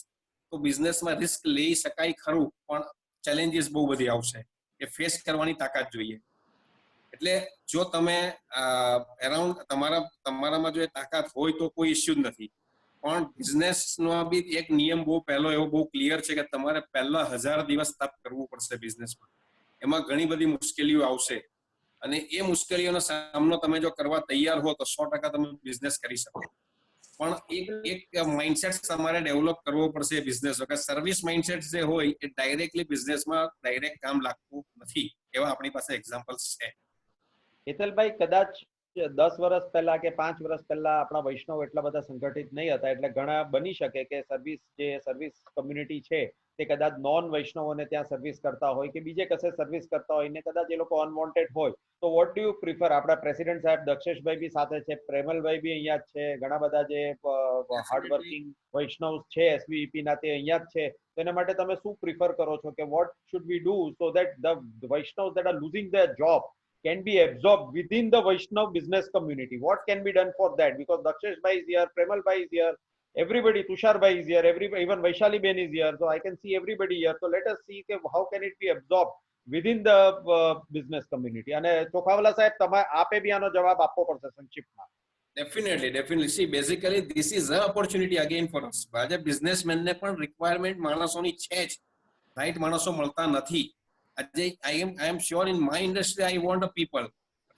તો બિઝનેસમાં રિસ્ક લઈ શકાય ખરું, પણ ચેલેન્જીસ બહુ બધી આવશે, એ ફેસ કરવાની તાકાત જોઈએ. એટલે જો તમે અરાઉન્ડ તમારામાં જો એ તાકાત હોય તો કોઈ ઇસ્યુ જ નથી, પણ બિઝનેસનો બી એક નિયમ બહુ પહેલો એવો બહુ ક્લિયર છે કે તમારે પહેલા 1000 દિવસ તપ કરવું પડશે બિઝનેસમાં. એમાં ઘણી બધી મુશ્કેલીઓ આવશે, અને એ મુશ્કેલીઓનો સામનો તમે જો કરવા તૈયાર હો તો 100% તમે બિઝનેસ કરી શકો. પણ એક માઇન્ડસેટ તમારે ડેવલપ કરવો પડશે બિઝનેસ. સર્વિસ માઇન્ડસેટ જે હોય એ ડાયરેક્ટલી બિઝનેસમાં ડાયરેક્ટ કામ લાગતું નથી, એવા આપણી પાસે એક્ઝામ્પલ્સ છે. હેતલભાઈ, કદાચ 10 વર્ષ પહેલા કે 5 વર્ષ પહેલા આપણા વૈષ્ણવ એટલા બધા સંગઠિત નહીં હતા, એટલે ઘણા બની શકે કે સર્વિસ કમ્યુનિટી છે તે કદાચ નોન વૈષ્ણવોને ત્યાં સર્વિસ કરતા હોય કે બીજે કશે સર્વિસ કરતા હોય ને કદાચ એ લોકો અનવોન્ટેડ હોય. તો વોટ ડુ યુ પ્રિફર? આપણા પ્રેસિડેન્ટ સાહેબ દક્ષેશભાઈ બી સાથે છે, પ્રેમલભાઈ બી અહીંયા જ છે, ઘણા બધા જે હાર્ડવર્કિંગ વૈષ્ણવ છે એસવીપી ના તે અહીંયા જ છે. તો એના માટે તમે શું પ્રિફર કરો છો કે what should we do so that the Vaishnav that are losing their job can be absorbed within the Vaishnav business community? What can be done for that? Because Dakshesh bhai is here, Premal bhai is here, everybody, Tushar bhai is here, even Vaishali ben is here, so I can see everybody here. So let us see how can it be absorbed within the business community. અને ચોખાવાલા સાહેબ, તમે આપે બી આનો જવાબ આપવો પડશે સંક્ષિપ્તમાં. Definitely. See, basically, this is an opportunity again for us. આજે બિઝનેસમેન ને પણ રિક્વાયરમેન્ટ માણસોની છે જ, રાઈટ માણસો મળતા નથી. I am sure in my industry I want a people,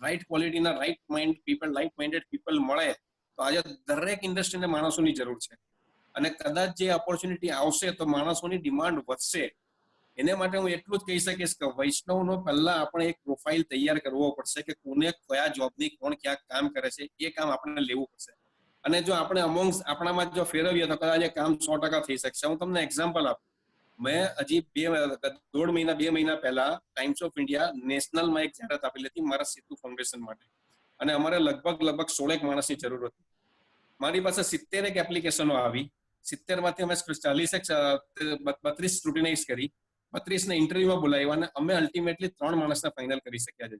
right quality na right mind people, like minded people મળે તો આજે દરેક ઇન્ડસ્ટ્રીને માણસોની જરૂર છે, અને કદાચ જે ઓપોર્ચ્યુનિટી આવશે તો માણસોની ડિમાન્ડ વધશે. એને માટે હું એટલું જ કહી શકીશ કે વૈષ્ણવનો પહેલા આપણે એક પ્રોફાઇલ તૈયાર કરવો પડશે કે કોને કયા જોબની કોણ ક્યાં કામ કરે છે, એ કામ આપણે લેવું પડશે. અને જો આપણે આપણામાં જો ફેરવીએ તો કદાચ એ કામ 100% થઈ શકશે. હું તમને એક્ઝામ્પલ આપું. મેં હજી 2 મહિના પહેલા ટાઈમ્સ ઓફ ઇન્ડિયા નેશનલમાં એક જાહેરાત આપેલી હતી મારા સેતુ ફાઉન્ડેશન માટે, અને અમારે લગભગ 16 માણસની જરૂર હતી. મારી પાસે 70 એપ્લિકેશનો આવી. 70 માંથી અમે 32 સ્ક્રુટિનાઇઝ કરી, 32 ને ઇન્ટરવ્યુમાં બોલાવ્યા, અને અમે અલ્ટિમેટલી 3 માણસને ફાઇનલ કરી શક્યા છે.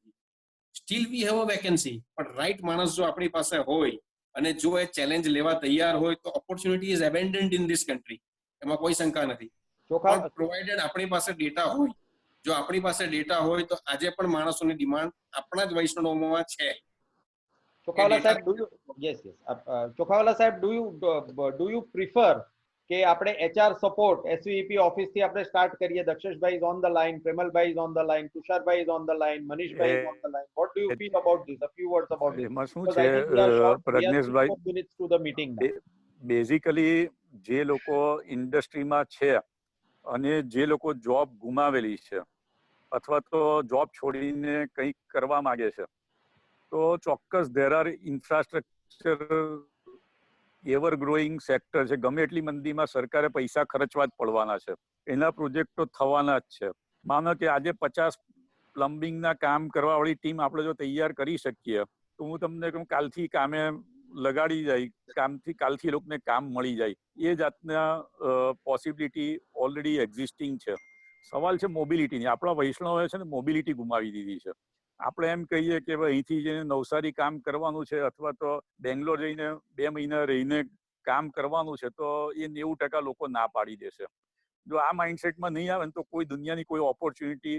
Steel we have a vacancy, પણ રાઈટ માણસ જો આપણી પાસે હોય અને જો એ ચેલેન્જ લેવા તૈયાર હોય તો opportunity is abandoned in this country, એમાં કોઈ શંકા નથી. પ્રોવાઇડેડ આપણી પાસે ડેટા હોય, જો આપણી પાસે ડેટા હોય તો આજે પણ માણસોની ડિમાન્ડ આપણા જ વૈષ્ણવમાં છે. ચોખાવાલા સાહેબ, ચોખાવાલા સાહેબ, ડુ યુ પ્રિફર કે આપણે HR સપોર્ટ SVP ઓફિસ થી આપણે સ્ટાર્ટ કરીએ? દક્ષેશભાઈ ઇઝ ઓન ધ લાઇન, પ્રેમલભાઈ ઇઝ ઓન ધ લાઇન, તુષારભાઈ ઇઝ ઓન ધ લાઇન, મનીષભાઈ is on the line. What do you feel about this? A few words about this. એમાં શું છે પ્રજ્ઞેશભાઈ, minutes to the meeting now. Basically જે લોકો ઇન્ડસ્ટ્રીમાં છે અને જે લોકો જોબ ગુમાવેલી છે અથવા તો જોબ છોડીને કંઈક કરવા માંગે છે, તો ચોક્કસ there are infrastructure ever growing sector છે. ગમે એટલી મંદીમાં સરકારે પૈસા ખર્ચવા જ પડવાના છે, એના પ્રોજેક્ટો થવાના જ છે. માનો કે આજે 50 પ્લમ્બિંગના કામ કરવા વાળી ટીમ આપણે જો તૈયાર કરી શકીએ તો હું તમને કહું કાલથી કામે લગાડી જાય, કાલથી લોકોને કામ મળી જાય. એ જાતના પોસિબિલિટી ઓલરેડી એક્ઝિસ્ટિંગ છે. સવાલ છે મોબિલિટીની. આપણા વૈષ્ણવે છે ને મોબિલિટી ગુમાવી દીધી છે. આપણે એમ કહીએ કે ભાઈ અહીંથી જઈને નવસારી કામ કરવાનું છે અથવા તો બેંગ્લોર જઈને 2 મહિના રહીને કામ કરવાનું છે, તો એ 90% લોકો ના પાડી દેશે. જો આ માઇન્ડસેટમાં નહીં આવે ને તો કોઈ દુનિયાની કોઈ ઓપોર્ચ્યુનિટી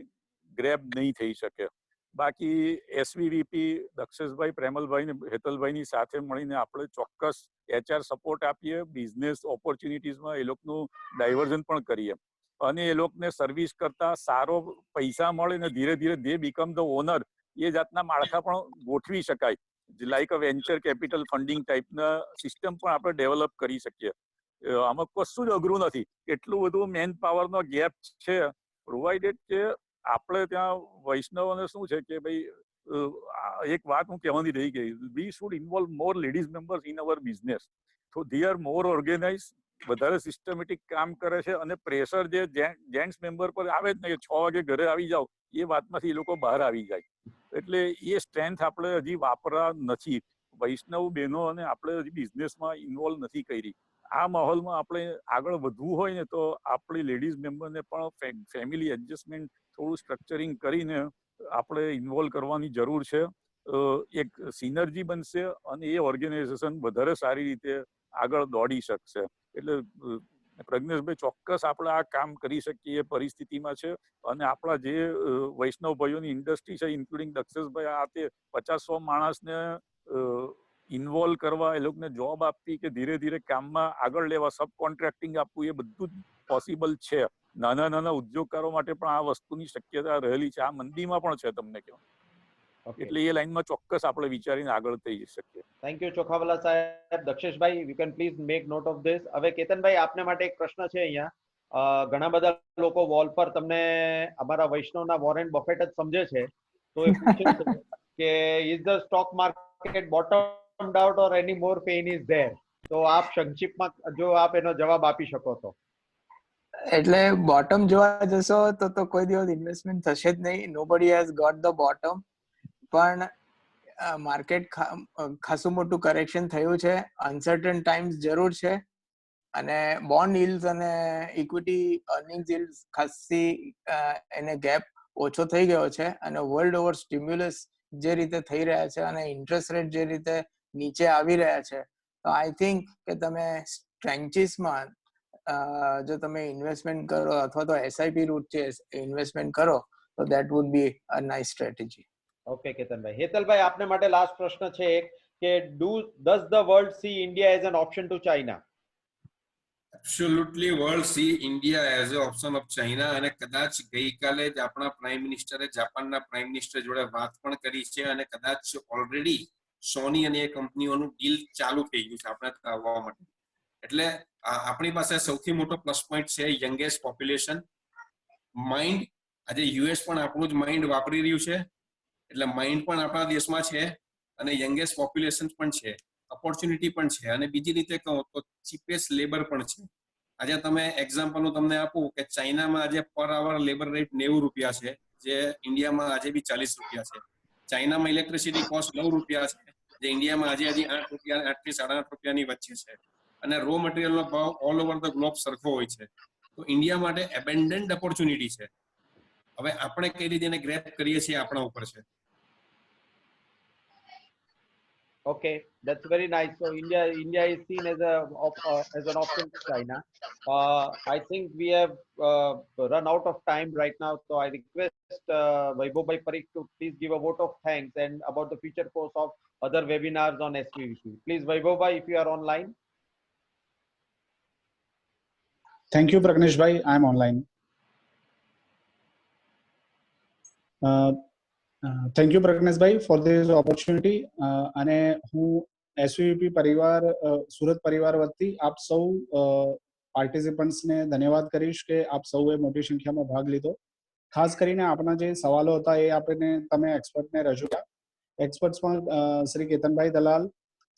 ગ્રેબ નહીં થઈ શકે. બાકી એસવીવીપી દક્ષેશભાઈ, પ્રેમલભાઈ ને હેતલભાઈની સાથે મળીને આપણે ચોક્કસ HR સપોર્ટ આપીએ, બિઝનેસ ઓપોર્ચ્યુનિટીઝમાં એ લોકોનું ડાયવર્ઝન પણ કરીએ અને એ લોકોને સર્વિસ કરતા સારો પૈસા મળે ને ધીરે ધીરે દે બીકમ ધ ઓનર, એ જાતના માળખા પણ ગોઠવી શકાય. લાઈક અ વેન્ચર કેપિટલ ફંડિંગ ટાઈપના સિસ્ટમ પણ આપણે ડેવલપ કરી શકીએ. આમાં કશું જ અઘરું નથી. એટલું બધું મેન પાવરનો ગેપ છે, પ્રોવાઇડેડ કે આપણે ત્યાં વૈષ્ણવને શું છે કે ભાઈ એક વાત હું કહેવાની રહી ગઈ, we should involve more ladies members in our business. તો દે આર મોર ઓર્ગેનાઇઝ, વધારે સિસ્ટમેટિક કામ કરે છે અને પ્રેશર જે જેન્ટ્સ મેમ્બર પર આવે જ ને 6 વાગે ઘરે આવી જાવ, એ વાતમાંથી એ લોકો બહાર આવી જાય. એટલે એ સ્ટ્રેન્થ આપણે હજી વાપરા નથી. વૈષ્ણવ બહેનો અને આપણે હજી બિઝનેસમાં ઇન્વોલ્વ નથી કરી. આ માહોલમાં આપણે આગળ વધવું હોય ને તો આપણી લેડીઝ મેમ્બરને પણ ફેમિલી એડજસ્ટમેન્ટ થોડું સ્ટ્રક્ચરિંગ કરીને આપણે ઇન્વોલ્વ કરવાની જરૂર છે. એક સિનર્જી બનશે અને એ ઓર્ગેનાઇઝેશન વધારે સારી રીતે આગળ દોડી શકશે. એટલે પ્રજ્ઞેશભાઈ, ચોક્કસ આપણે આ કામ કરી શકીએ એ પરિસ્થિતિમાં છે અને આપણા જે વૈષ્ણવ ભાઈઓની ઇન્ડસ્ટ્રી છે, ઇન્ક્લુડિંગ દક્ષેશભાઈ, આ તે 50-100 માણસને ઇન્વોલ્વ કરવા, એ લોકોને જોબ આપવી કે ધીરે ધીરે કામમાં આગળ લેવા, સબ કોન્ટ્રાક્ટિંગ આપવું, એ બધું જ પોસિબલ છે. નાના નાના ઉદ્યોગકારો માટે પણ આ વસ્તુની શક્યતા રહેલી છે. આ મંદીમાં પણ છે, તમને કહું. એટલે એ લાઈનમાં ચોક્કસ આપણે વિચારીને આગળ થઈ શકીએ. થેન્ક યુ ચોખાવાલા સાહેબ. દક્ષેશભાઈ, you can please make note of this. હવે કેતનભાઈ, આપને માટે એક પ્રશ્ન છે અહીંયા. ઘણા બધા લોકો વોલ પર તમને અમારા વૈષ્ણવના વોરેન બફેટ જ સમજે છે, તો એ પૂછે છે કે is the stock market bottomed out or any more pain is there? તો આપ સંક્ષિપ્તમાં જો આપ એનો જવાબ આપી શકો તો. એટલે બોટમ જોવા જશો તો કોઈ દિવસ ઇન્વેસ્ટમેન્ટ થશે જ નહીં. Nobody has got the bottom. પણ માર્કેટ ખાસું મોટું કરેક્શન થયું છે. અનસર્ટન ટાઈમ્સ જરૂર છે અને બોન્ડ yields અને ઇક્વિટી અર્નિંગ્સ yields ખાસી એને ગેપ ઓછો થઈ ગયો છે અને વર્લ્ડ ઓવર સ્ટિમ્યુલસ જે રીતે થઈ રહ્યા છે અને ઇન્ટરેસ્ટ રેટ જે રીતે નીચે આવી રહ્યા છે, તો આઈ થિંક કે તમે ટ્રેન્ચીસમાં જો તમે ઇન્વેસ્ટમેન્ટ કરો અથવા તો SIP રૂટ છે ઇન્વેસ્ટમેન્ટ કરો તો that would be a nice strategy. Okay કેતનભાઈ. હેતલભાઈ, આપને માટે લાસ્ટ પ્રશ્ન છે એક કે does the world see India as an option to China? Absolutely world C India as a option of China. અને કદાચ ગઈકાલે જ આપણા પ્રાઇમ મિનિસ્ટરે જાપાનના પ્રાઇમ મિનિસ્ટર જોડે વાત પણ કરી છે અને કદાચ ઓલરેડી સોની અને એ કંપનીઓનું ડીલ ચાલુ થઈ ગયું છે આપણે આવવા માટે. એટલે આપણી પાસે સૌથી મોટો પ્લસ પોઈન્ટ છે યંગેસ્ટ પોપ્યુલેશન માઇન્ડ. આજે યુએસ પણ આપણું જ માઇન્ડ વાપરી રહ્યું છે, એટલે માઇન્ડ પણ આપણા દેશમાં છે અને યંગેસ્ટ પોપ્યુલેશન પણ છે, ઓપોર્ચ્યુનિટી પણ છે. અને બીજી રીતે કહું તો ચીપેસ્ટ લેબર પણ છે. આજે તમે એક્ઝામ્પલ હું તમને આપું કે ચાઇનામાં આજે પર આવર લેબર રેટ 90 રૂપિયા છે, જે ઇન્ડિયામાં આજે બી 40 રૂપિયા છે. ચાઇનામાં ઇલેક્ટ્રિસિટી કોસ્ટ 9 રૂપિયા છે, જે ઇન્ડિયામાં આજે હજી 8 રૂપિયા 8 થી 8.5 રૂપિયાની વચ્ચે છે. અને રો મટીરિયલનો ભાવ ઓલ ઓવર ધ ગ્લોબ સરખો હોય છે. તો ઇન્ડિયા માટે એબેન્ડન્ટ ઓપોર્ચ્યુનિટી છે. હવે આપણે કઈ રીતે એને ગ્રેપ કરીએ છીએ આપણા ઉપર છે. Okay, that's very nice. So India is seen as an option to China. I think we have run out of time right now, so I request Vaibhav Bhai Parikh to please give a vote of thanks and about the future course of other webinars on SVVP. Please, Vaibhav Bhai, if you are online. Thank you, Pragnesh Bhai. I am online. Thank you Pragneshbhai for this opportunity. અને હું SVVP પરિવાર સુરત પરિવાર વતી આપ સૌ પાર્ટિસિપન્ટ્સને ધન્યવાદ કરીશ કે આપ સૌએ મોટી સંખ્યામાં ભાગ લીધો. ખાસ કરીને આપણા જે સવાલો હતા એ આપણે તમે એક્સપર્ટને રજૂ કર્યા. એક્સપર્ટ્સમાં શ્રી કેતનભાઈ દલાલ,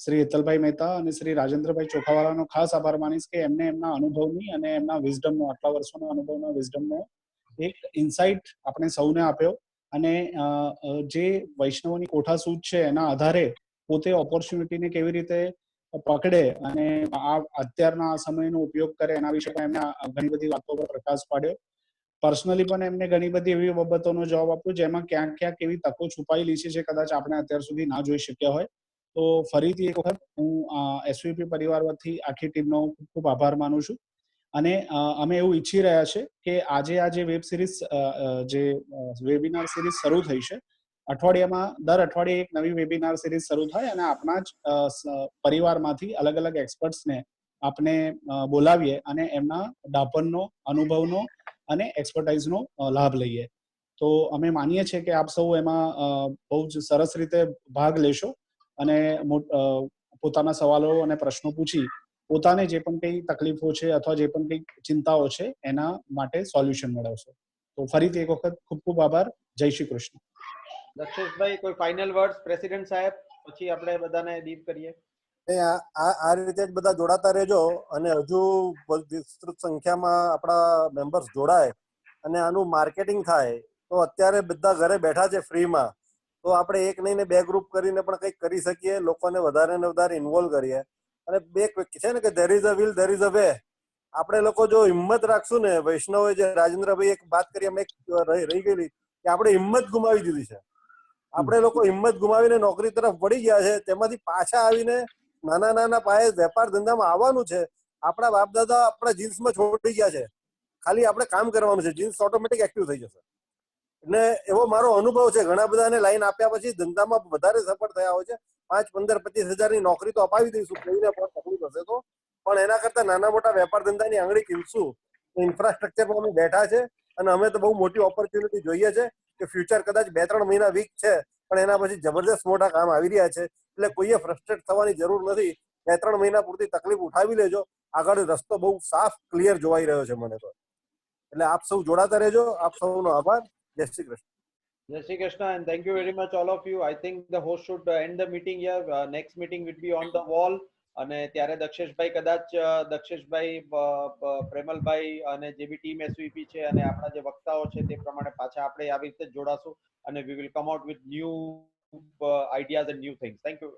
શ્રી હેતલભાઈ મહેતા અને શ્રી રાજેન્દ્રભાઈ ચોખાવાળાનો ખાસ આભાર માનીશ કે એમને એમના અનુભવની અને એમના વિઝડમનો, આટલા વર્ષોના અનુભવના વિઝડમનો એક ઇન્સાઇટ આપણે સૌને આપ્યો. અને જે વૈષ્ણવની કોઠાસૂઝ છે એના આધારે પોતે ઓપોર્ચ્યુનિટીને કેવી રીતે પકડે અને આ અત્યારના આ સમયનો ઉપયોગ કરે એના વિશે પણ એમને ઘણી બધી વાતો પર પ્રકાશ પાડ્યો. પર્સનલી પણ એમને ઘણી બધી એવી બાબતોનો જવાબ આપ્યો જેમાં ક્યાંક ક્યાંક એવી તકો છુપાયેલી છે જે કદાચ આપણે અત્યાર સુધી ના જોઈ શક્યા હોય. તો ફરીથી એક વખત હું એસવીપી પરિવાર વતી આખી ટીમનો ખૂબ ખૂબ આભાર માનું છું. અને અમે એવું ઈચ્છી રહ્યા છે કે આજે આ જે વેબ સિરીઝ, જે વેબિનાર સિરીઝ શરૂ થઈ છે, દર અઠવાડિયે એક નવી વેબિનાર સિરીઝ શરૂ થાય અને આપણા જ પરિવારમાંથી અલગ અલગ એક્સપર્ટ્સને આપણે બોલાવીએ અને એમના ડાપણનો, અનુભવનો અને એક્સપર્ટાઇઝનો લાભ લઈએ. તો અમે માનીએ છીએ કે આપ સૌ એમાં બહુ જ સરસ રીતે ભાગ લેશો અને પોતાના સવાલો અને પ્રશ્નો પૂછી પોતાને જે પણ કંઈ તકલીફો છે અથવા જે પણ કંઈ ચિંતાઓ છે એના માટે સોલ્યુશન મેળવશો. તો ફરીથી એક વખત ખૂબ ખૂબ આભાર. જય શ્રી કૃષ્ણ. દક્ષેશભાઈ, કોઈ ફાઇનલ વર્ડ્સ પ્રેસિડેન્ટ સાહેબ, પછી આપણે બધાને લીવ કરીએ. આ રીતે જ બધા જોડાતા રહેજો અને હજુ વિસ્તૃત સંખ્યામાં આપણા મેમ્બર્સ જોડાય અને આનું માર્કેટિંગ થાય. તો અત્યારે બધા ઘરે બેઠા છે ફ્રીમાં, તો આપણે એક નહીં ને બે ગ્રુપ કરીને પણ કંઈક કરી શકીએ, લોકોને વધારે ને વધારે ઇન્વોલ્વ કરીએ. અને બે છે ને કે there is a will there is a way. આપણે લોકો જો હિંમત રાખશું ને, વૈષ્ણવે જે રાજેન્દ્રભાઈ એક વાત કરી અમે રહી ગયેલી કે આપણે હિંમત ગુમાવી દીધી છે. આપણે લોકો હિંમત ગુમાવીને નોકરી તરફ વળી ગયા છે, તેમાંથી પાછા આવીને નાના નાના પાયે વેપાર ધંધામાં આવવાનું છે. આપણા બાપ દાદા આપણા જીન્સમાં છોડી ગયા છે, ખાલી આપણે કામ કરવાનું છે, જીન્સ ઓટોમેટિક એક્ટિવ થઈ જશે. એટલે એવો મારો અનુભવ છે. ઘણા બધાને લાઈન આપ્યા પછી ધંધામાં વધારે સફળ થયા હોય છે. 5, 15, 25 હજારની નોકરી તો અપાવી દઈશું કોઈને પણ તકલીફ હશે તો, પણ એના કરતા નાના મોટા વેપાર ધંધાની આંગળી કીલશું. ઇન્ફ્રાસ્ટ્રક્ચરમાં અમે બેઠા છે અને અમે તો બહુ મોટી ઓપોર્ચ્યુનિટી જોઈએ છે કે ફ્યુચર કદાચ 2-3 મહિના વીક છે, પણ એના પછી જબરદસ્ત મોટા કામ આવી રહ્યા છે. એટલે કોઈએ ફ્રસ્ટ્રેટ થવાની જરૂર નથી. 2-3 મહિના પૂરતી તકલીફ ઉઠાવી લેજો, આગળ રસ્તો બહુ સાફ ક્લિયર જોવાઈ રહ્યો છે મને તો. એટલે આપ સૌ જોડાતા રહેજો. આપ સૌનો આભાર. જય Shri Krishna. Jai Shri Krishna, and thank you very much all of you. I think the host should end the meeting here. Next meeting will be on the wall. અને ત્યારે દક્ષેશભાઈ કદાચ દક્ષેશભાઈ, પ્રેમલભાઈ અને જે બી ટીમ એસવીપી છે અને આપણા જે વક્તાઓ છે તે પ્રમાણે પાછા આપણે આવી રીતે જોડાશું અને we will come out with new ideas and new things. Thank you.